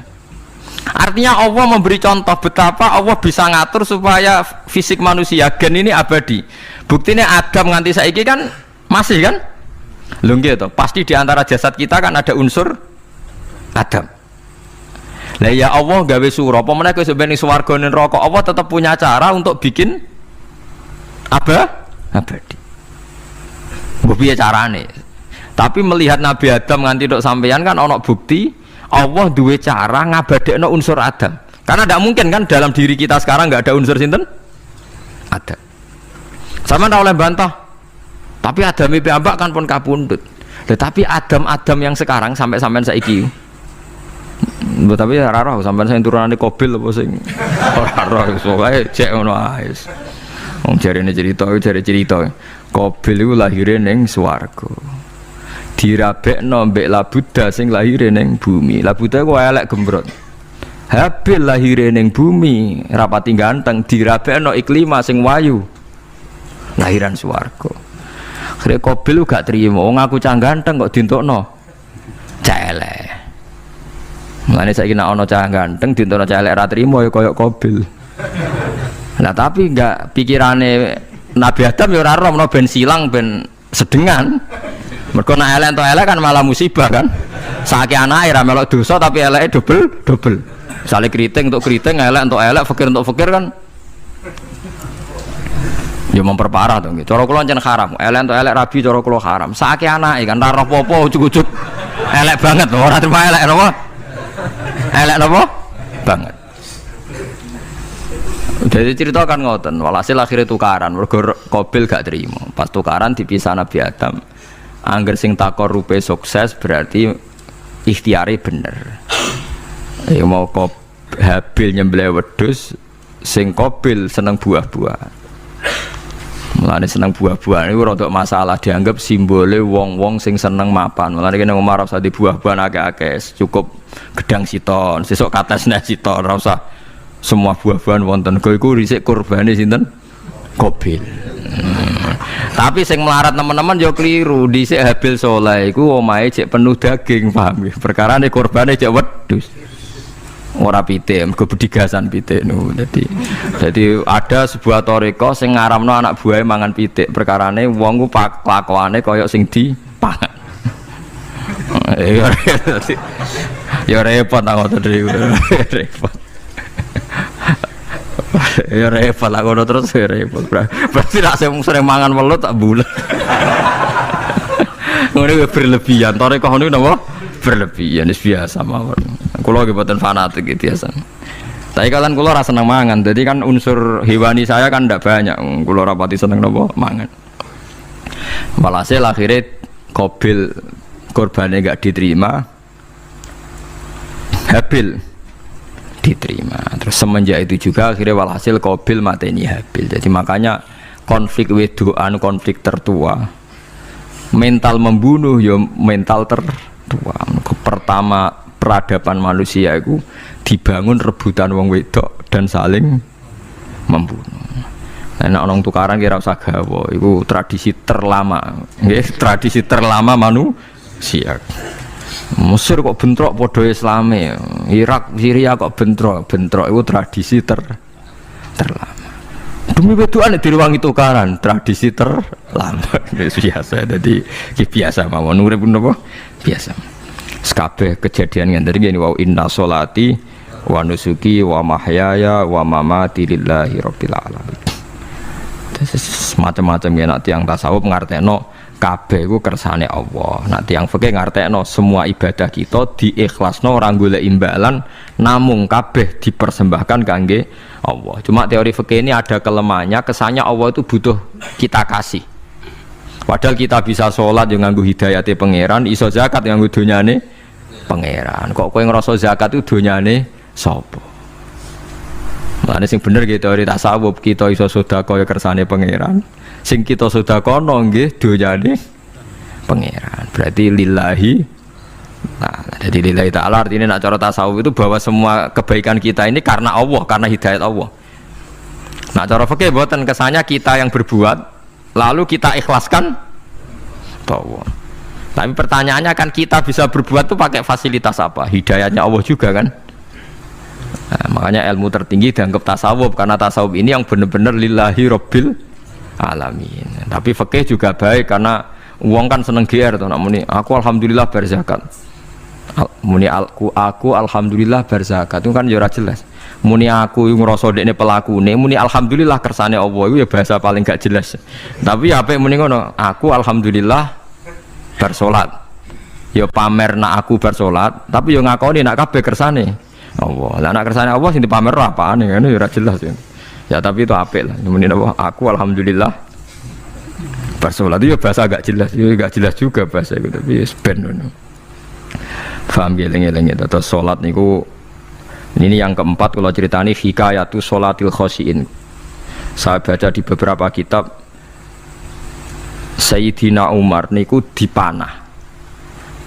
Artinya Allah memberi contoh betapa Allah bisa ngatur supaya fisik manusia gen ini abadi. Buktinya Adam nganti saiki kan masih kan? Lho nggih to, pasti di antara jasad kita kan ada unsur Adam. Lah ya Allah gawe sura, apa meneh kowe sampeyan swarga ning neraka, Allah tetap punya cara untuk bikin abadi. Mbok piye carane? Tapi melihat Nabi Adam nganti tok sampeyan kan ana bukti Allah duwe cara ngabadekno unsur Adam. Karena tidak mungkin kan dalam diri kita sekarang nggak ada unsur sinten? Adam. Sama ora oleh bantah. Tapi Adam piyambak kan pun kapundhut. Tetapi Adam yang sekarang sampai sampean saiki tapi ya raro sampean sing turunane Qabil apa sing ora roh pokoke cek ngono ae. Wong jarene cerita Qabil iku lahire ning swarga. Dirabekno mbek Labuda sing lahire ning bumi. Labuda ku elek gembrot. Habil lahire ning bumi, rapati ganteng, dirabekno Iklima sing wayu. Lahiran swarga. Akhire Qabil gak trimo, wong aku cah ganteng kok dintokno cah elek. Mulane saiki nek ana cah ganteng dintono cah elek ra trimo ya kaya Qabil. Nah tapi enggak pikirane Nabi Adam ya ora ora menawa ben silang ben sedengan. Mergo nek elek entuk elek kan malah musibah kan. Saiki anake ra melok dosa tapi eleke double. Misale keriting untuk keriting, elek untuk elek, fakir untuk fakir kan. Ya memperparah to nggih. Cara kula jan haram. Elek untuk elek rabi cara kula haram. Saiki anake kan ra roh apa ujug-ujug elek banget lho, ora terima elek napa? Elek napa? Banget. Jadi cerita kan ngoten, walhasil akhirnya tukaran, mergo Qabil gak terima. Pas tukaran dipisah Nabi Adam. Angger sing takorupe sukses berarti ikhtiare bener. Ya mau Habil nyembelih wedhus, sing Qabil seneng buah-buah. Mulane seneng buah-buahan iku rada masalah, dianggap simbole wong-wong sing seneng mapan. Mulane kene Umar ora usah di buah-buahan akeh-akeh, cukup gedang siton, sesuk katesne siton, ora usah semua buah-buahan wonten. Iku risik kurbane sinten? Qabil. Tapi sing melarat teman-teman yo keliru, dhisik Habil saleh iku omahe cek penuh daging, paham nggih? Perkarane kurbane cek wedhus. Ora pitik, mergo bedigasan pitik niku. Jadi ada sebuah toriko sing ngaramno anak buahe mangan pitik. Perkarane wong ku kelakuane kaya sing dipangan. Ya repot ta ngoten iki. Repot. Ya repot lah ngono terus repot. Berarti nek sering mangan welut tak bulet. Ngono berlebihan. Toriko niku napa? Berlebihan biasa mawon. Kula nggih mboten fanatik gitu biasa. Tapi kalian kula ora seneng mangan. Jadi kan unsur hewani saya kan ndak banyak. Kula ora pati seneng napa mangan. Walhasil akhirnya Qabil korbannya enggak diterima. Habil diterima. Terus semenjak itu juga akhirnya walhasil Qabil mateni Habil. Jadi makanya konflik wedoan konflik tertua. Mental membunuh ya mental tertua. Pertama peradaban manusia itu dibangun rebutan wong wedok dan saling membunuh. Nek ana tukaran kira usah gawa, iku tradisi terlama. Nggih, tradisi terlama manusia. Mesir kok bentrok padha Islame, Irak, Syria kok bentrok iku tradisi terlama. Demi wedokan direwangi tukaran, tradisi terlama. Biasa, jadi biasa mawon urip napa? Biasa. Sekabeh kejadian ngene iki wa inna sholati wa nusuki wa mahyaya wa mamati lillahi rabbil alamin. Semacam-macam ya nak tiang tasawuf ngartekno kabeh iku kersane Allah. Nah tiyang fikih ngartekno semua ibadah kita diikhlasno ora golek imbalan namung kabeh dipersembahkan kangge Allah. Cuma teori fikih ini ada kelemahannya, kesannya Allah itu butuh kita kasih. Padahal kita bisa sholat yang nganggo hidayate pangeran, iso zakat yang nganggo donyane pangeran. Kok kowe ngrasa zakat itu donyane sapa? Mulane sing bener gitu teori tasawuf, kita iso sedekah ya kersane pangeran. Sing kita sedekahno nggih donyane pangeran. Berarti lillahi. Nah, jadi lillahi ta'ala artinya nak cara tasawuf itu bahwa semua kebaikan kita ini karena Allah, karena hidayat Allah. Nah, cara fikih mboten kesannya kita yang berbuat lalu kita ikhlaskan Allah. Tapi pertanyaannya kan kita bisa berbuat tuh pakai fasilitas apa? Hidayatnya Allah juga kan? Nah, makanya ilmu tertinggi dianggap tasawuf karena tasawuf ini yang benar-benar lillahi rabbil alamin. Tapi fikih juga baik karena uang kan seneng GR tuh, namanya aku alhamdulillah berzakat. Muni aku alhamdulillah berzakat itu kan ya ora jelas. Muni aku ngrasa dekne pelakune, muni alhamdulillah kersane Allah itu ya bahasa paling gak jelas. Tapi ya apik muni ngono, aku alhamdulillah bersolat. Ya pamer nak aku bersolat, tapi ya ngakoni nak kabeh kersane Allah. Lah nak kersane Allah sing dipamer apaan ngene ya ora jelas ya. Ya tapi itu apik lah. Muni apa? Aku alhamdulillah bersolat itu ya bahasa agak jelas, ya gak jelas juga bahasa itu tapi ben ngono. Paham geleng-geleng itu. Terus salat niku ini yang keempat kalau ceritani hikayatu sholatil khosyin. Saya baca di beberapa kitab Sayyidina Umar niku dipanah.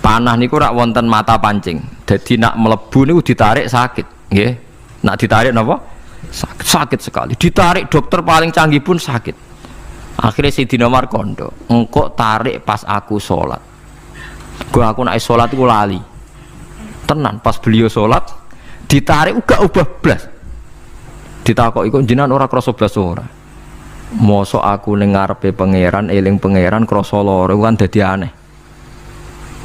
Panah niku rak wonten mata pancing. Jadi nak melebu niku ditarik sakit, nggih. Nak ditarik napa? Sakit sekali. Ditarik dokter paling canggih pun sakit. Akhirnya Sayyidina Umar kondo, engkau tarik pas aku sholat. Gua aku naik sholat itu lali. Tenan pas beliau sholat ditarik uga ubah blas. Ditakoki kok jenengan ora krasa blas ora. Mosok aku ning ngarepe pangeran eling pangeran krasa lara kan dadi aneh.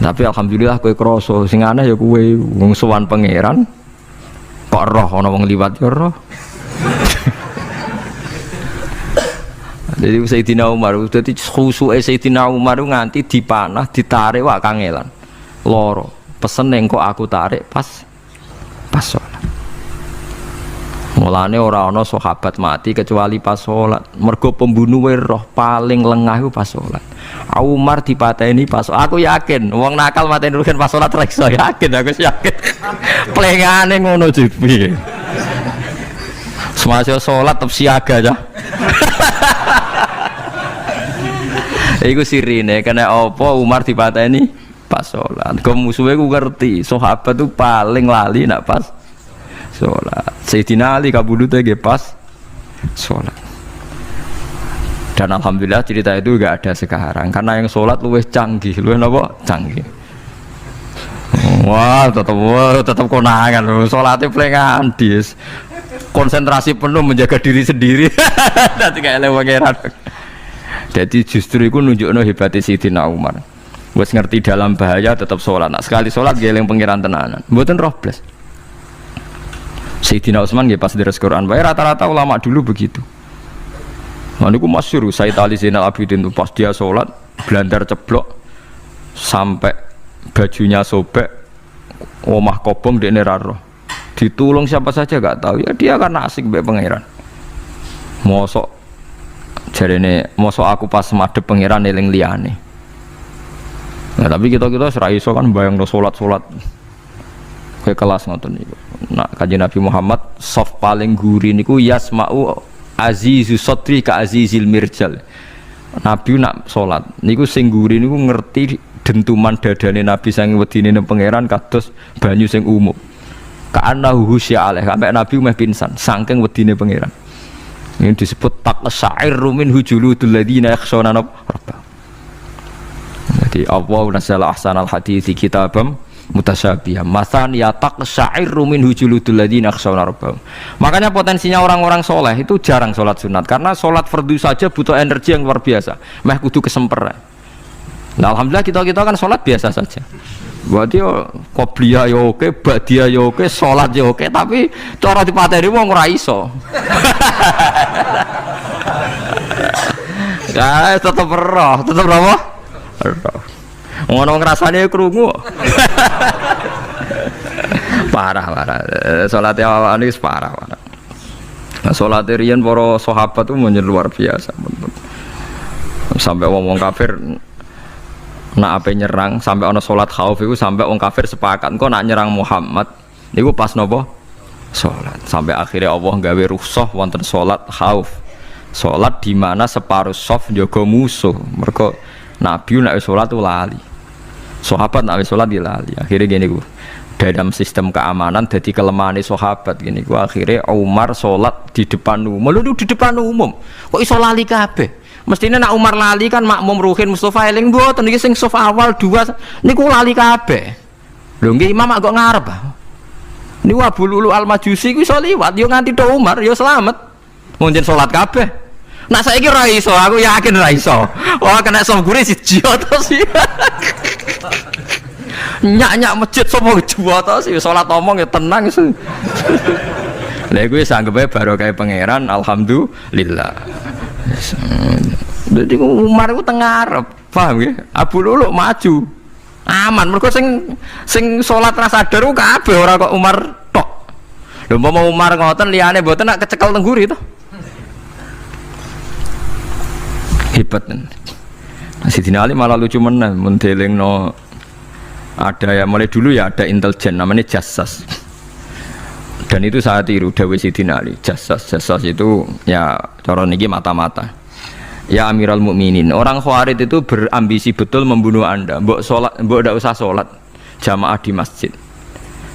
Tapi alhamdulillah kowe krasa sing aneh ya kowe wong sowan pangeran kok roh ana wong liwat ya roh. Jadi Sayyidina Umar dadi khusuke Sayyidina Umar nganti dipanah ditarik wak kangelan. Loro. Pesen kok aku tarik pas sholat. Mulane ora ana sahabat mati kecuali pas sholat. Mergo pembunuhe roh paling lengah iku pas sholat. Umar dipateni pas aku yakin wong nakal mateni rugen pas sholat ra iso yakin aku yakin. Plengane ngono piye. Semasa sholat tetep siaga ya. Iku sirine kena apa Umar dipateni pas sholat. Kau musuhnya ku ngerti sahabat tu paling lali nak pas sholat. Sayyidina Ali kabudutnya ge pas sholat. Dan alhamdulillah cerita itu gak ada sekarang karena yang sholat luwih canggih, luwih napa canggih. Wah tetap konangan loh, sholatnya pelengan dis. Konsentrasi penuh menjaga diri sendiri. Nanti kayak lewat pangeran. Jadi justru itu nunjukno hebatnya Sayyidina Umar. Wes ngerti dalam bahaya tetap sholat. Nah, sekali sholat geleng pangeran tenanan. Mboten roh blas. Sayyidina Utsman nggih pas deres Quran. Bae rata-rata ulama dulu begitu. Nah niku masyhur Sayyid Ali Zainal Abidin tuh pas dia sholat blandar ceblok sampai bajunya sobek, omah kobong dekne ra roh. Ditulung siapa saja gak tahu. Ya dia karena asik mbek pangeran. Mosok jarene mosok aku pas madhep pangeran eling liyane. Nah, tapi kita serai iso kan bayang do sholat kayak kelas ngoten niku. Nah, kanjeng Nabi Muhammad soft paling gurih niku yasma'u azizu sotri ka azizil mirjal. Nabi nak sholat niku sing gurih niku ngerti dentuman dadane Nabi sang wedine nang pangeran kados banyu sing umum. Ka'annahu husya alaih sampai Nabi meh pingsan saking wedine pangeran. Ini disebut taqsa'irru min hujuludul ladzina yakhshawna rabbahum. Jadi Allah nazzala ahsanal hadithi kitabam mutasyabiham mathan ya taqsa'irru min hujuludul ladzina yakhshawna rabbahum. Makanya potensinya orang-orang soleh itu jarang sholat sunat karena sholat fardu saja butuh energi yang luar biasa. Meh kudu kesemper. Nah, alhamdulillah kita kan sholat biasa saja. Berarti qobliyah ya oke, ba'diyah ya oke, sholat ya oke, tapi cara dipateni wong ora iso. Ya tetep roh, tetep apa? Ngono ngrasane krungu. Parah. Salate awake wis parah. Nah, salate riyen para sahabat itu menjadi luar biasa. Sampai wong kafir nak ape nyerang, sampai ana salat khauf iku sampai wong kafir sepakat engko nak nyerang Muhammad niku pas napa? Salat. Sampai akhirnya Allah gawe rukhsah wonten salat khauf. Salat di mana separuh saf njaga musuh. Mergo Nabi nek salat lali. Sahabat nek salat lali. Akhirnya gini ku. Dalam sistem keamanan jadi kelemahan sahabat gini ku akhirnya Umar salat di depan umum. Lho di depan umum. Kok iso lali kabeh? Mestinya nak Umar lali kan makmum Ruhin Mustofa eling mboten iki sing saf awal dua niku lali kabeh. Lho nggih imam kok ngarep. Niku Abu Lulu Al-Majusi ku iso liwat yo nganti tok Umar yo selamat. Munjen salat kabeh. Nak saiki ora iso, aku yakin ora iso. Wah kena sop gure siji to sih. Nyak masjid sapa juwa to sih salat omong ya tenang sih. Lha iku wis anggap ae barokah pangeran alhamdulillah. Jadi Umar itu tengah Arab, paham ya? Abu Lulu maju, aman. Mereka sing sholat rasa sadar ku kabeh ora kok Umar tok. Lho mau Umar ngoten liyane mboten nak kecekel tengguri to. Hebat kan. Sidina Ali malah lucu meneh mun delingno ada ya mulai dulu ya ada intelijen namanya Jassas. Dan itu saya tiru dawuh Sidina Ali. Jassas itu ya cara niki mata-mata. Ya Amirul Mukminin, orang Khawarij itu berambisi betul membunuh Anda. Mbok ndak usah sholat jamaah di masjid.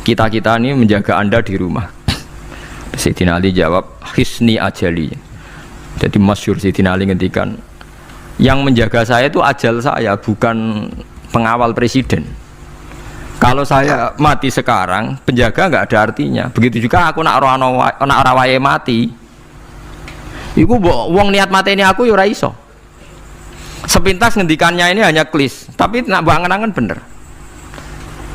Kita ini menjaga Anda di rumah. Sayyidina Ali jawab, hisni ajali. Jadi masyhur Sayyidina Ali ngendikan, yang menjaga saya itu ajal saya, bukan pengawal presiden. Kalau saya mati sekarang, penjaga nggak ada artinya. Begitu juga aku nak ora wae mati. Iku wong niat mateni aku ya ora iso. Sepintas ngendikannya ini hanya klis, tapi nak bangen-angen bener.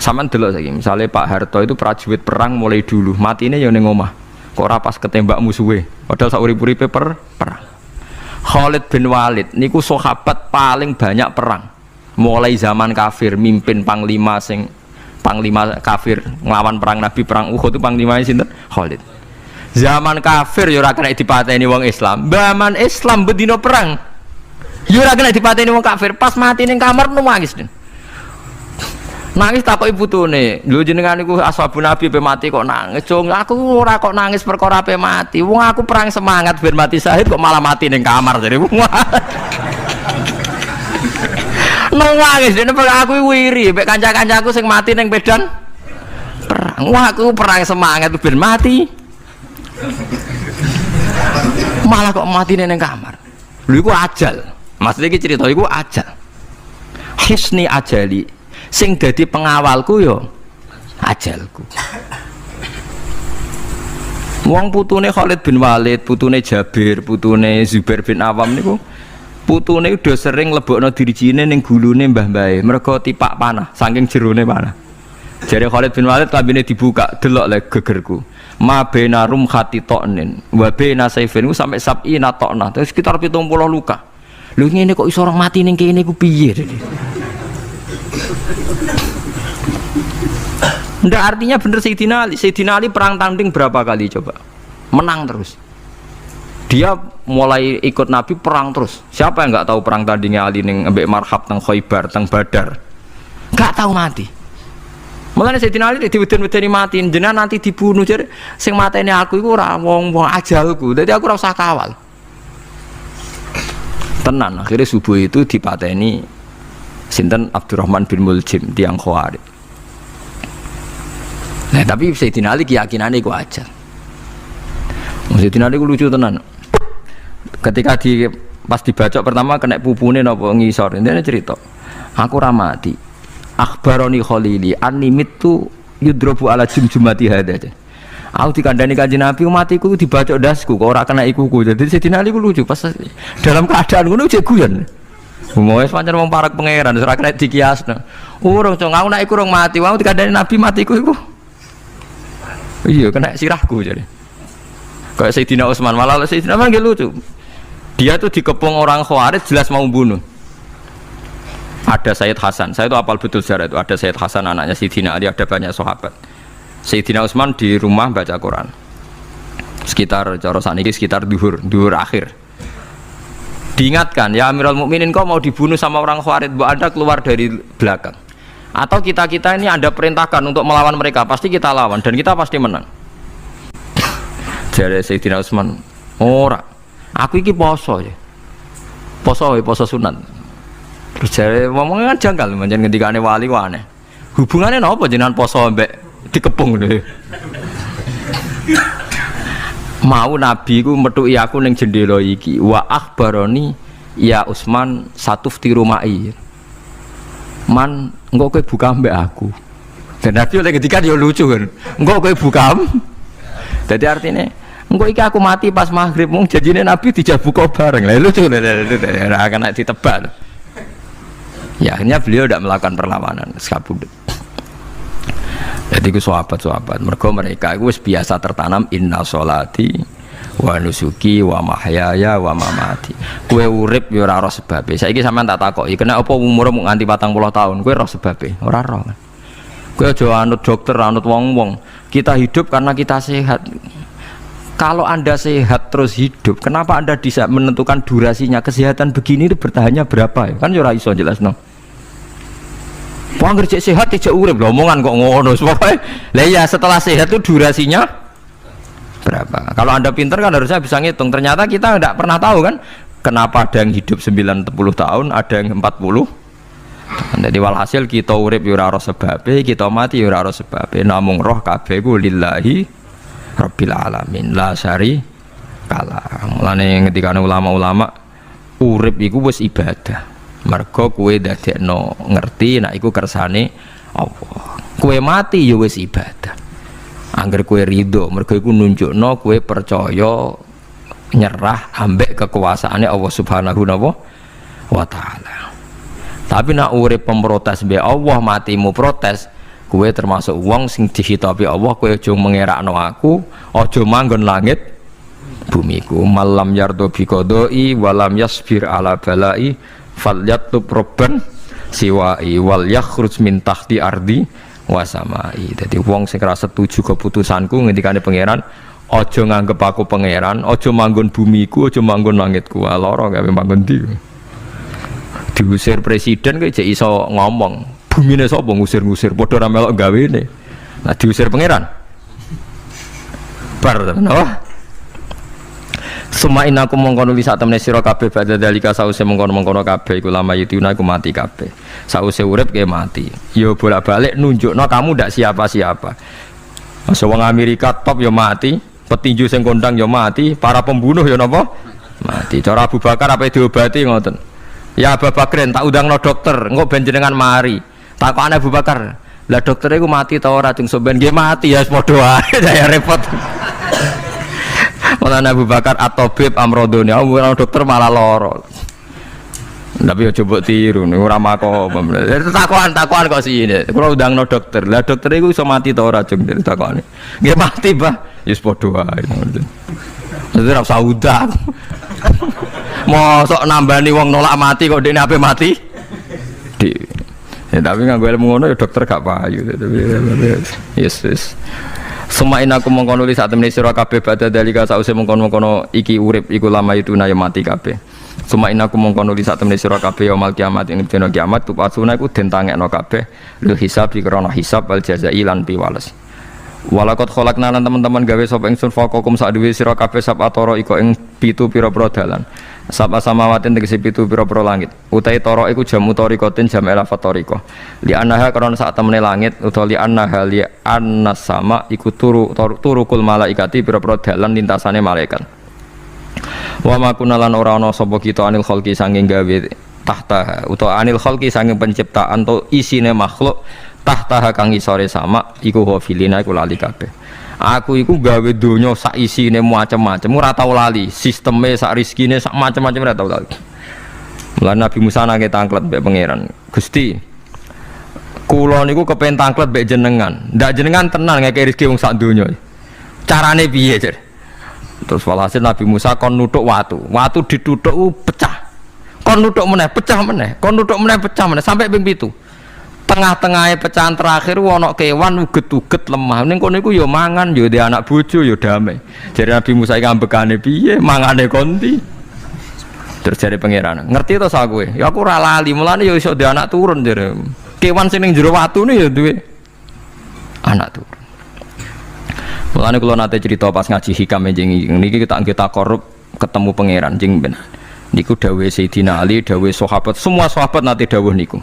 Sampeyan delok saiki, misalnya Pak Harto itu prajurit perang mulai dulu, matine ya ning omah. Kok ora pas ketembak musuhe, padahal sak urip-uripe perang. Khalid bin Walid niku sahabat paling banyak perang. Mulai zaman kafir mimpin panglima kafir nglawan perang Nabi perang Uhud itu panglimanya sinten? Khalid. Zaman kafir ya ora kena dipateni wong Islam. Zaman Islam bedino perang. Ya ora kena dipateni wong kafir. Pas mati ning kamar nangis. Nangis takoki putune. Lho jenengan niku ashabun Nabi pe mati kok nangis. Jong aku ora kok nangis perkara pe mati. Wong aku perang semangat ben mati syahid kok malah mati ning kamar jare. Nangis dene aku wiri mek kanca-kancaku sing mati ning medan perang. Wah aku perang semangat ben mati. Malah kok mati neng kamar. Lu iku ajal. Maksudnya iki cerita iku ajal. Hisni ajali. Sing dadi pengawalku yo ajalku. Wong putune Khalid bin Walid, putune Jabir, putune Zubair bin Awam niku putune udah sering lebokno dirijine ning gulune mbah-mbahe. Mergo tipak panah, saking jerone panah. Jare Khalid bin Walid lambene dibuka, delok le gegerku. Ma bena rum khati toknin wa bena saifin ku sampai sab'ina tokna terus sekitar 70 luka. Lho ngene kok iso orang mati ning kene ku piye? Ndak artinya bener Sayyidina Ali perang tanding berapa kali coba? Menang terus. Dia mulai ikut Nabi perang terus. Siapa yang enggak tahu perang tandingnya Ali ning ambek Marhab teng Khaibar teng Badar? Enggak tahu mati. Mulane Sayyidina Ali diweden-wedeni mati, jenengan nanti dibunuh jare sing mateni aku iku ora wong ajalku. Dadi aku ora usah kawal. Tenan, akhirnya subuh itu dipateni sinten Abdurrahman bin Muljim tiang Khawarij. Nah, tapi Sayyidina Ali keyakinane iku ajal. Sayyidina Ali ku lucu tenan. Ketika pas dibacok pertama kena pupune napa ngisor, intine cerita. Aku ora mati. Akhbaroni Khalili annimitu yudrobu ala jumjumati hada. Aku dikandani Kanjeng Nabi matiku dibacok dasku kok ora kena ikuku. Jadi Sayyidina Ali ku lucu pas dalam keadaan ngono jek guyon. Wis pancen wong parek pangeran ora kena dikiasno. Urung cong aku nek iku urung mati, aku dikandani Nabi matiku iku. Iya kena sirahku jadi. Kayak Sayyidina Utsman malah Sayyidina Utsman lucu. Dia tuh dikepung orang Khawarij jelas mau bunuh. ada Sayyid Hasan. Saya itu apal betul sejarah itu. Ada Sayyid Hasan anaknya Sayyidina Ali, ada banyak sahabat. Sayyidina Utsman di rumah baca Quran. Sekitar cara saniki sekitar duhur akhir. Diingatkan, ya Amirul Mukminin kau mau dibunuh sama orang Khawarij, Bu Anda keluar dari belakang. Atau kita ini Anda perintahkan untuk melawan mereka, pasti kita lawan dan kita pasti menang. Jadi Sayyidina Utsman, ora, aku iki poso ya. Poso sunat. Terus jare ngomongnya kan janggal, pancen ngendikane wali ku aneh. Hubungannya napa jenengan poso mbek dikepung lho. Mau Nabi ku methuki aku ning jendela iki, wa akhbaroni ya Utsman satufti rumai. Man, engko kowe buka mbek aku. Dan Nabi oleh ketika dia lucu kan. Engko kowe buka. Jadi artinya engko iki aku mati pas maghrib, mung janjine Nabi dijak buka bareng. Lah lucu ora kena ditebak. Ya akhirnya beliau tidak melakukan perlawanan, sekabudut. Jadi ku sahabat-sahabat, mereka itu biasa tertanam inna sholati wa nusuki wa mahyaya wa mamati. Kue urip ya ora roh sebabe. Saiki sampean tak takoki, kena apa umurmu nganti 40 tahun? Kue roh sebabe? Ora roh. Kue aja anut dokter, anut wong-wong. Kita hidup karena kita sehat. Kalau Anda sehat terus hidup, kenapa Anda bisa menentukan durasinya? Kesehatan begini itu bertahannya berapa? Kan ya ora iso jelasno. Wong kerja sehat tidak urip lho, omongan kok ngono. Pokoke lah ya setelah sehat itu durasinya berapa? Kalau Anda pintar kan harusnya bisa ngitung. Ternyata kita tidak pernah tahu kan kenapa ada yang hidup 90 tahun, ada yang 40. Jadi walhasil kita urip ya ora sebabe, kita mati ya ora sebabe. Namung roh kabeh ku lillahi rabbil alamin la syari kala. Mulane ngendikane ulama-ulama urip iku wis ibadah. Mergo kue dadekno ngerti nek iku kersane Allah. Kue mati ya wis ibadah. Angger kue ridho, mergo iku nunjukno kue percaya nyerah ambek kekuasaane Allah Subhanahu wa taala. Tapi nek urip pemprotes mbek Allah, matimu protes, kue termasuk wong sing dihitabi Allah, kue aja mengerakno aku, aja manggon langit bumiku. Malam yardo bi qodoi walam yasbir ala balai falyatub robban siwai wal yakhruj min tahti ardi wasamai. Jadi wong sing ora setuju keputusanku ngendikane pangeran, aja nganggep aku pangeran, aja manggon bumiku, aja manggon langitku. Lara gawe manggon ndi. Diusir presiden kok jek iso ngomong. Bumine sapa ngusir-ngusir padha ra melok gawene. Nah diusir pangeran. Bar to. Semain aku mengkono li sak temene sira kabeh badhe dalika sause mengkono-mengkono kabeh iku lama yutuna iku mati kabeh. Sause urip ke mati. Yo bolak-balik nunjukno kamu ndak siapa-siapa. Masa wong Amerika top yo mati, petinju sing kondang yo mati, para pembunuh yo napa? Mati. Cara Abu Bakar apa diobati ngoten. Ya Abu Bakrin tak undangno dokter, engko ben jenengan mari. Takokane Abu Bakar, lah dokter iku mati ta ora jeng sampean nggih mati ya padha wae saya repot. Malah Abu Bakar atau Bib Amrodoni, orang dokter malah loro. Tapi ya coba tiru, ora mako. Takokan kok sih ini. Kalau udah no dokter, lah dokter itu bisa mati tau ora jeng dari takokan. Nggih mati bah, yes podo wae. Jadi ora usah udah. Mosok nambani wong nolak mati kok dene ape mati? Ya tapi nganggo ilmu ngono ya dokter gak payu. Yes. Semain aku mengkono li saat temene sira kabeh badha dalika sause mengkono-mengkono iki urip iku lama itu na ya mati kabeh. Semain aku mengkono li saat temene sira kabeh yaumul kiamat ing dina kiamat tupasuna iku den tangekno kabeh lu hisab krana hisab wal jazai lan piwales. Walakot kholakna lan teman-teman gawe sapa ingsun faqakum sak duwe sira kabeh sab atoro iko ing 7 pira-pira dalan. Sab samawatin tegese 7 pira-pira langit. Utai toro iku jam utarikotin jam elafat tariko. Li annaha krana sak temene langit utawa li annaha li annas sama iku turukul malaikati pira-pira dalan lintasane malaikat. Wa ma kunalan ora ana sapa kita anil khalqi sanging gawe tahta utawa anil khalqi sanging penciptaan to isine makhluk tahta kang isore sama iku hafilina iku lali kabeh. Aku iku gawe donya sak isine macam-macam ora tau lali, sisteme sak rezekine sak macam-macam ora tau lali. Mulane Nabi Musa nangke tangklet mbek pangeran. Gusti, kula niku kepen tangklet mbek jenengan. Ndak jenengan tenan ngeke rezeki wong sak donya. Carane piye, Jar? Terus walhasil Nabi Musa kon nuthuk watu. Watu dituthuk pecah. kon nuthuk meneh pecah meneh, kon nuthuk meneh pecah meneh sampai ping 7. Tengah-tengahnya pecahan terakhir ana kewan uget-uget lemah. Ning kono iku ya mangan, ya di anak bojo ya damai. Jare Nabi Musa iki ambekane piye, mangane konti. Terus jare pangeran, ngerti to sak kowe? Ya aku ora lali, mulane ya iso di anak turun jare. Kewan sing ning jero watune ya duwe anak turun. Mulane kula nate cerita pas ngaji hikam njing niki kita korup ketemu pangeran jeng ben. Niku dawuh Sayyidina Ali, dawuh sahabat, semua sahabat nate dawuh niku.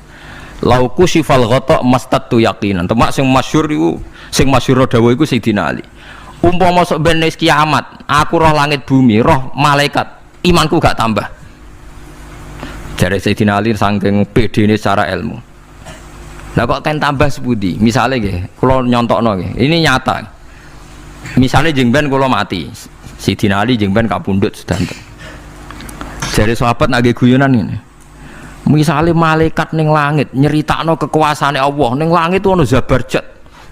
Lauku sifal ghata mastatu yaqinan. Temak sing masyhur iku, sing masyhur dawuh iku Sayyidina Ali. Umpama sok ben wis kiamat, aku roh langit bumi, roh malaikat, imanku gak tambah. Jare Sayyidina Ali saking pedene secara ilmu. Lah kok kan tambah sepundi? Misale nggih, kula nyontokno nggih. Ini nyata. Misale jeng ben kula mati. Sayyidina Ali jeng ben kapundhut sedanten. Jare sahabat nggih guyonan ngene. Misalnya malaikat ning langit nyeritakno kekuasaane Allah ning langit itu ana Zabarjat.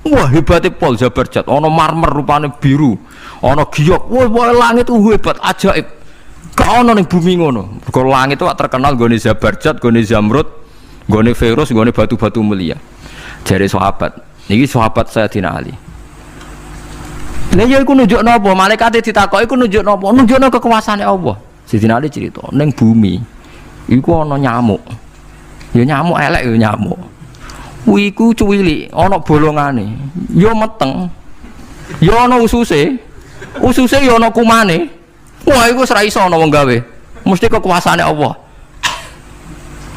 Wah hebatnya pol Zabarjat, ana marmer rupane biru, ana giok. Wah langit itu hebat, ajaib. Gak ana ning bumi ngono. Mergo langit itu terkenal gone Zabarjat, gone Zamrud, gone Virus, gone batu-batu mulia. Jare sahabat, niki sahabat Sayyidina Ali. Lah ya iku nunjukno apa? Malaikate ditakoki iku nunjukno apa? Nunjukno kekuasaane Allah. Sayyidina Ali cerita ning bumi iku ana nyamuk. Ya nyamuk elek ya nyamuk. Iku cuwilik, ana bolongane. Ya meteng. Ya ana ususe. Ususe ya ana kumane. Wah iku ora iso ana wong gawe. Mesti kekuasaane Allah.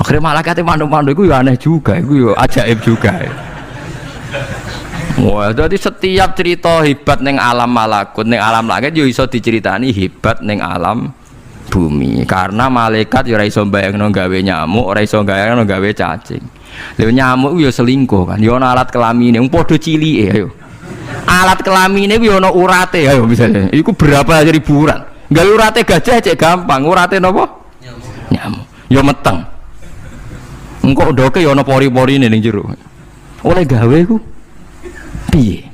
Akhire malaikate mandu-mandu iku ya aneh juga, iku ya ajaib juga. Wah, jadi setiap cerita hebat ning alam malakut, ning alam langit ya iso diceritani hebat ning alam bumi, karena malaikat ya ora iso bayangno gawe nyamuk, ora iso bayangno gawe cacing. Lha nyamuk ya selingkuh kan, ya ana alat kelamine, wong padha cilike ayo. Alat kelamine ku ya ana urate ayo misalnya. Iku berapa ribuan. Gawe urate gajah cek gampang, urate napa? Nyamuk. Ya meteng. Engko ndoke ya ana pori-porine ning jero. Oleh gawe ku piye?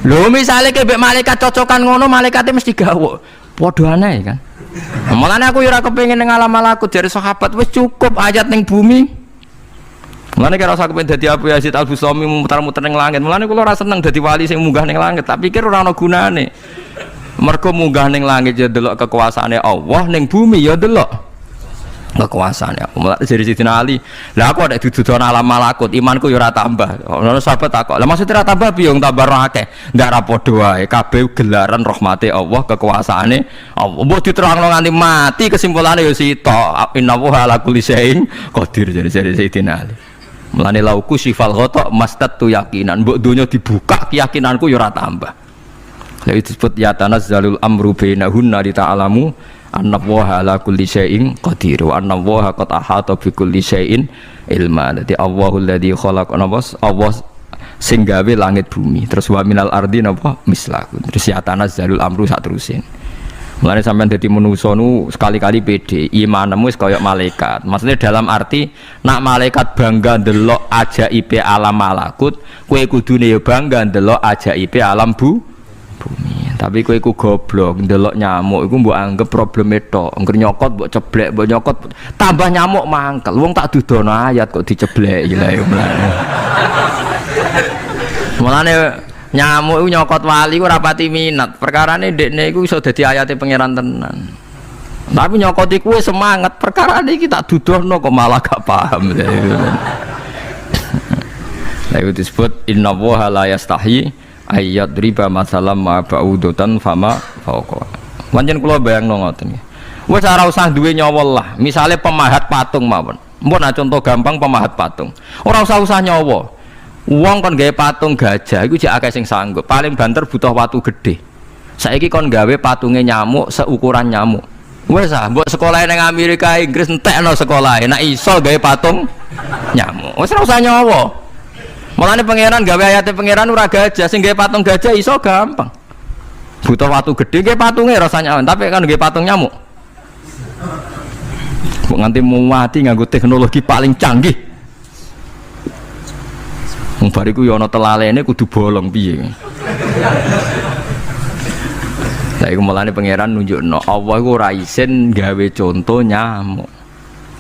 Lho misale kebek malaikat cocokan ngono, malaikate mesti gawe. Padha aneh kan. Mulane aku ora kepengin ning alam malakut dari sahabat wis cukup ayat ning bumi. Mulane kira usah kepengin dadi Abu Yazid Al-Bustami muter-muter ning langit. Mulane kula ora seneng dadi wali sing munggah ning langit, tak pikir ora ana gunane. Mergo munggah ning langit ya delok kekuasaane Allah, ning bumi ya delok kekuasaane Allah. Mulane dari Sayyidina Ali, lah aku ada dududan alam malakut, imanku ya ora tambah. Ono sahabat takok, "Lah maksudnya ora tambah piye wong tambah akeh?" Ndak ra padha wae, kabeh gelaran rahmate Allah, kekuasaane Allah. Mbok diterangno nganti mati kesimpulane ya sita. Innallaha ala kulli syai'in qadir dari Sayyidina Ali. Mulane lauku sifal ghata mastatu yaqinan, mbok donya dibuka keyakinanku ya ora tambah. Lha disebut ya tanazzalul amru bainahunna li ta'lamu annallaha ala kulli syai'in qadir wa annallaha qad ahata bi kulli syai'in ilma. Dadi Allahul ladzi khalaqa nabas, Allah sing gawe langit bumi. Terus wa minal ardi napa mislaku. Terus ya tanazzalul amru sak terusin. Mulane sampean dadi manusa nu sekali-kali pede, imanmu wis kaya malaikat. Maksudnya dalam arti nak malaikat bangga ndelok ajaibe alam malakut, kowe kudune ya bangga ndelok ajaibe alam bumi. Tapi kowe iku goblok ndelok nyamuk iku mbok anggap probleme tok. Engger nyokot mbok ceblek, mbok nyokot tambah nyamuk mangkel. Wong tak dudono ayat kok diceblek ya mulane. Mulane nyamuk iku nyokot wali ku ora pati minat. Perkarane ndekne iku iso dadi ayate pangeran tenan. Tapi nyokot iku wis semangat, perkarane iki tak dudono kok malah gak paham. Lah itu disebut innallaha la yastahi ayat riba masalah ma ba'udotan fama fauqa. Pancen kula bayangno ngoten nggih. Wis ora usah duwe nyawa lah. Misale pemahat patung mawon. Mbok nak contoh gampang pemahat patung. Ora usah nyawa. Wong kon gawe patung gajah iku jek akeh sing sanggup. Paling banter butuh watu gede. Saiki kon gawe patunge nyamuk seukuran nyamuk. Wis ah, mbok sekolah ning Amerika Inggris entekno sekolah. Nek iso gawe patung nyamuk. Wis ora usah nyawa. Mulane pangeran gawe ayate pangeran ora gajah, sing gawe patung gajah iso gampang. Butuh watu gede gawe patunge rasanya, tapi kan gawe patung nyamuk. Kok nganti mati nganggo teknologi paling canggih. Wong bariku ya ana telalene kudu bolong piye. Lah iku mulane pangeran nunjukno Allah iku ora isin gawe conto nyamuk.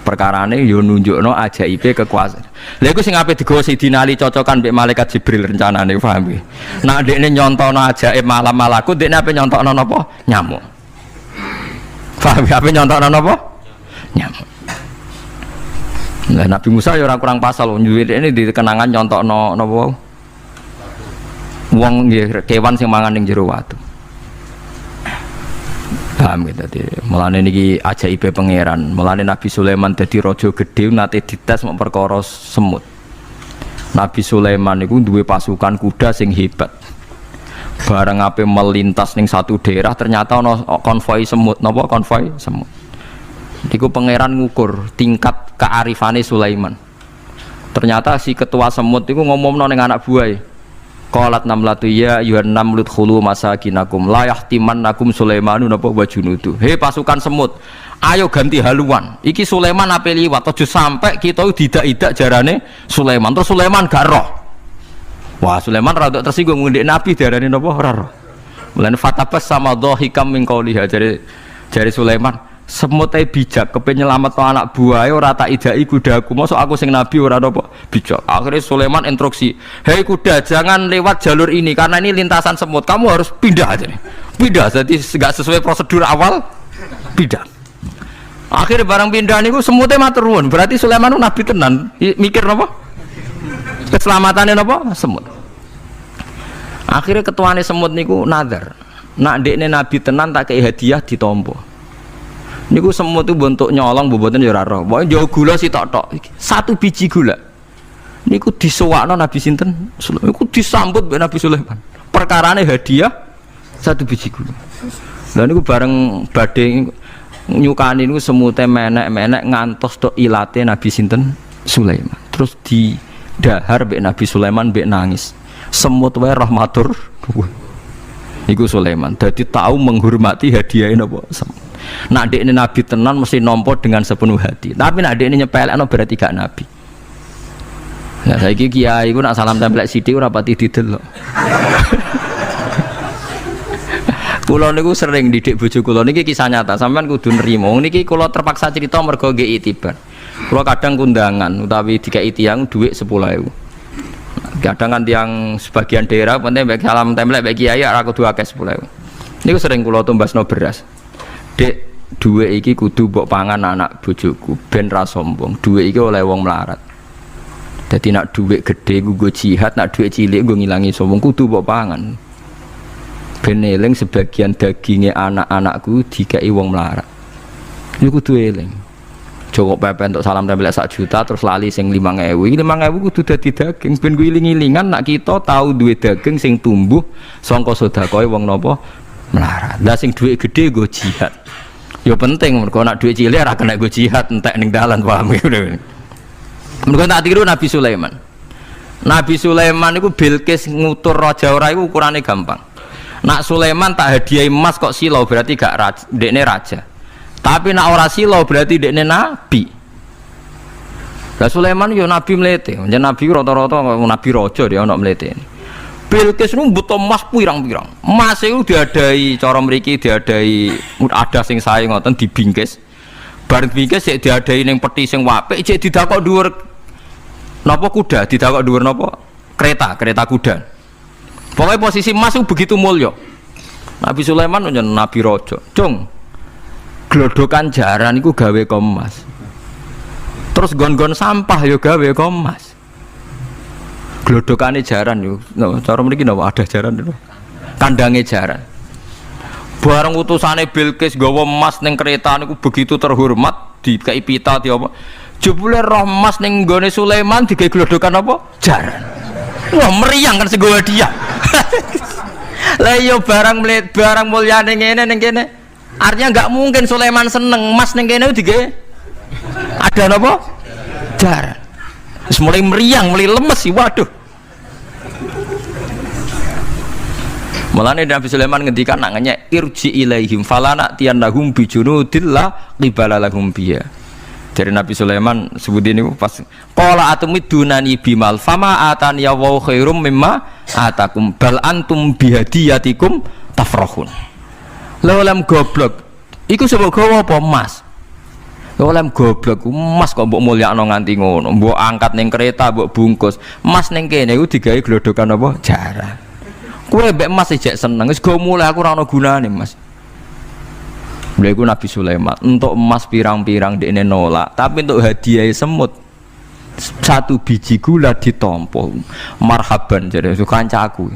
Perkarane yo nunjukno ajaibe kekuasaan. Lha iku sing ape digawa Sidina Ali cocokan mbek malaikat Jibril rencanane paham nggih. Nek dekne nyontono ajaib malam malaku dekne ape nyontokno napa? Nyamuk. Paham ya ape nyontokno napa? Nyamuk. Nah, Nabi Musa ya ora kurang pasal nyuwit ini di kenangan nyontokno napa? Wong nggih kewan sing mangan ning jero watu. Paham gitu tadi. Mulane niki ajaibe pangeran. Mulane Nabi Sulaiman dadi raja gedhe nate dites mok perkara semut. Nabi Sulaiman niku duwe pasukan kuda sing hebat. Bareng ape melintas ning satu daerah ternyata ana konvoi semut. Napa konvoi semut? Niku pangeran ngukur tingkat kearifane Sulaiman. Ternyata si ketua semut niku ngomongno ning anak buahe. Qalat namlatu ya ayyuhan namlut khulu masakinakum la yahtimannakum Sulaimanu napa wa junudu. Hei pasukan semut, ayo ganti haluan. Iki Sulaiman ape liwat aja sampai kita didak-idak jarane Sulaiman. Terus Sulaiman gak roh. Wah, Sulaiman rada tersinggung ngendek Nabi diarani napa ora roh. Mulane fatabas sama dhahikam min qauliha jare Sulaiman. Semut bijak kepen nyelametno anak buahe ora tak idai kudaku mosok aku sing nabi ora apa bijak. Akhirnya Sulaiman instruksi, hei kuda jangan lewat jalur ini karena ini lintasan semut, kamu harus pindah aja nih. Pindah, jadi nggak sesuai prosedur awal pindah. Akhirnya barang pindah niku semutnya matur nuwun, berarti Sulaiman nabi tenan mikir napa keselamatannya napa semut. Akhirnya ketuane semut niku nazar, nak dekne nabi tenan tak kei hadiah ditampa. Niku semut itu bentuk nyolong boboten ya ora roh. Pokoke jauh gula sitok-tok. Satu biji gula. Niku disewakno Nabi sinten? Sulaiman. Niku disambut mbek Nabi Sulaiman. Perkarane hadiah satu biji gula. Lah niku bareng badhe nyukani niku semute menek-menek ngantos tok ilate Nabi sinten? Sulaiman. Terus didahar mbek Nabi Sulaiman mbek nangis. Semut wae rahmatur. Niku Sulaiman. Dadi tahu menghormati hadiah napa semut. Nak dekne nabi tenan mesti nampa dengan sepenuh hati. Tapi nak dekne nyepelekno berarti gak nabi. Nah saiki kiai ku nak salam tempel sithik ora pati didelok. Kula niku sering didik bojo kula niki kisah nyata, sampean kudu nrimo. Niki kula terpaksa cerita mergo nggih itibar. Kula kadang kundangan utawi dikai tiyang dhuwit 10.000. Kadang kan tiyang sebagian daerah penting baik salam tempel baik kiai ora kudu akeh 10.000. Niku sering kula tumbasno beras. Dek, duwe iki kudu mbok pangan anak bojoku ben ra sombong. Duwe iki oleh wong melarat. Dadi nak duwe gedhe nggo jihad, nak duwe cilik nggo ngilangi sombong kudu mbok pangan. Ben eling sebagian daginge anak-anakku dikai wong melarat. Niku kudu eling. Joko pepen untuk salam tempel 1 juta terus lali sing 5.000. 5.000 kudu dadi daging ben iling-ilingan nak kita tahu duwe daging sing tumbuh saka sedekahe wong napa melarat. Lah sing dhuwit gedhe nggo jihad. Ya penting mergo nek dhuwit cilik ora kena nggo jihad entek ning dalan paham ya. Mergo tak tiru Nabi Sulaiman. Nabi Sulaiman iku Bilqis ngutur raja ora iku ukurane gampang. Nak Sulaiman tak hadiah emas kok silau berarti gak raja, dekne raja. Tapi nak ora silau berarti dekne nabi. Lah Sulaiman yo nabi mlete. Yen nabi rata-rata nabi raja dia ana mlete. Bilqis nu butuh emas pirang-pirang. Emas itu diadai cara mriki diadai ada sing sae ngoten dibingkis. Bareng bingkis sik diadai ning peti sing apik sik didakok dhuwur napa kuda, didakok dhuwur napa kereta kuda. Pokoknya posisi emas itu begitu mulya. Nabi Sulaiman nyen nabi raja. Cung. Glodokan jaran iku gawe emas. Terus gon-gon sampah yo gawe emas. Glodokane jaran yo. No, cara mriki napa ada jaran itu. Kandange jaran. Bareng utusane Bilqis gawa emas ning kereta niku begitu terhormat dikai pita di apa. Jebule roh emas ning nggone Sulaiman digawe glodokan apa? Jaran. Wah meriang kan sing gawe dia. Lah yo barang mulyane ngene ning kene. Artinya enggak mungkin Sulaiman seneng emas ning kene digawe ada napa? Jaran. Wis mulai meriang, mulai lemes sih waduh. Mulane Nabi Sulaiman ngendikan nak ngenyek irji ilaihim falana tiyannahum bijunudillah qibala lahum biya. Dari Nabi Sulaiman sebut ini pas qala atumidunani bimal fama atani ya wa khairum mimma atakum bal antum bihadiyatikum tafrahun. Lawalam goblok iku sebab gawa apa emas. Oleh goblok emas kok mbok mulyakno nganti ngono. Mbok angkat ning kereta, mbok bungkus. Emas ning kene iku digawe glodokan apa? Jarah. Kowe mbek emas ijek seneng, wis go mulai aku ora ono gunane, Mas. Lha iku Nabi Sulaiman, untuk emas pirang-pirang dekne nolak, tapi untuk hadiah semut satu biji gula ditompo. Marhaban jare kancaku.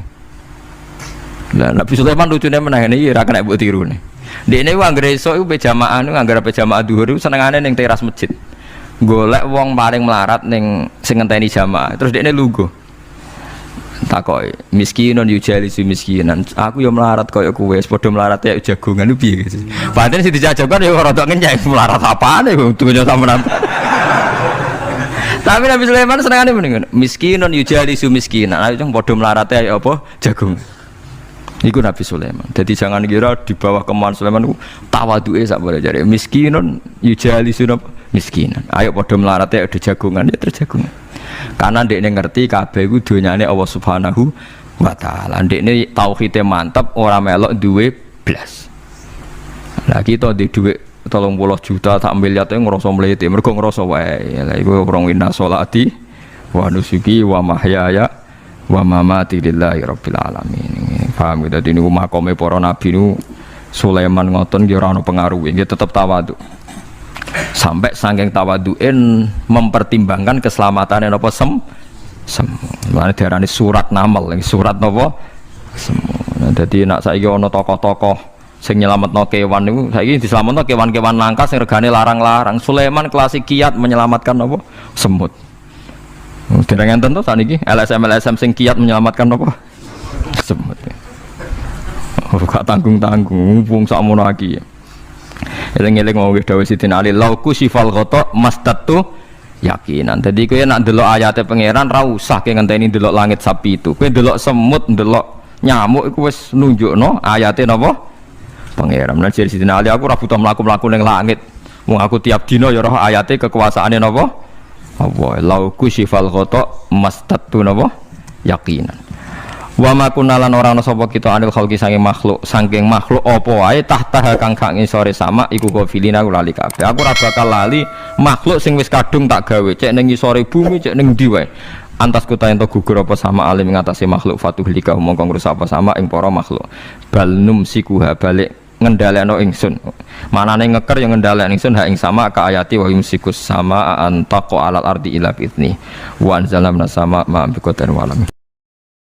Lah Nabi Sulaiman lucune meneh ngene iki ora kena mbok tirune. Dekne ku anggere esuk iku pejamaah niku anggere pejamaah zuhur iku senengane ning teras masjid. Golek wong paling melarat ning sing ngenteni jamaah. Terus dekne lungguh. Takoki, miskinun yujalisu miskinan. Aku yo melarat koyo kowe, padha melarat ya jagongan piye gitu. Padahal sing dijajakan yo rada ngenyek melarat apane dunya sampean. Tapi Nabi Sulaiman senengane mendingan miskinun yujalisu miskinan. Ayo padha melarat ya apa jagung. Iku Nabi Sulaiman. Jadi jangan kira di bawah kemauan Sulaiman itu tawaduke sak boleh jare. Miskinun yujalisun miskinan. Ayo padha melarate ada jagungan ya terjagungan. Karena ndekne ngerti kabeh iku donyane Allah Subhanahu wa taala. Ndekne tauhide mantep ora melok duwe blas. Lah kita di dhuwit 30 juta tak miliar e ngrasa mlete. Mergo ngrasa wae. Lah iku wong wina sholati wa nusuki wa mahyaya wa mamati lillahi rabbil alamin. Paham gitu, ini makome para nabi nu Sulaiman ngoten nggih ora ana pengaruhe, nggih tetep tawadhu. Sampai saking tawadhuin mempertimbangkan keselamatan napa semu. Mane diarani surat namel, surat napa semu. Dadi nek saiki ana tokoh-tokoh sing nyelametno kewan niku saiki diselametno kewan-kewan langka sing regane larang-larang. Sulaiman klasik kiat menyelamatkan napa semut. Dereng enten to saniki LSM sing kiat menyelamatkan napa semut. Gak tanggung-tanggung wong sakmono iki. Eling-eling wong wis dawuh Sidin Ali lauku sifal ghata mastatu yakinan. Dadi kowe nek ndelok ayate pangeran ra usah ke ngenteni ndelok langit sapi itu. Kowe ndelok semut, ndelok nyamuk iku wis nunjukno ayate napa pangeran. Lan jare Sidin Ali aku ora butuh mlaku-mlaku ning langit. Wong aku tiap dina ya roh ayate kekuasaane napa? Allah lauku sifal ghata mastatu napa yakinan. Wa ma kunalan ora ana sapa kita anil khalqi saking makhluk apa wae tahta kang gak ngisore sama iku kofilina lali kabeh. Aku ora bakal lali makhluk sing wis kadung tak gawe cek ning ngisore bumi cek ning ndi wae. Antas kuta ento gugur apa sama alim ngatasi makhluk fatuhlika mongko ngrusak apa sama ing para makhluk. Bal numsikuha balik ngendhalekno ingsun. Manane ngeker yang ngendhalekno ingsun ha ing sama ka ayati wa yumsikus sama antaqo alal ardi ila fitni. Wa anzalna sama ma bi qatar walam.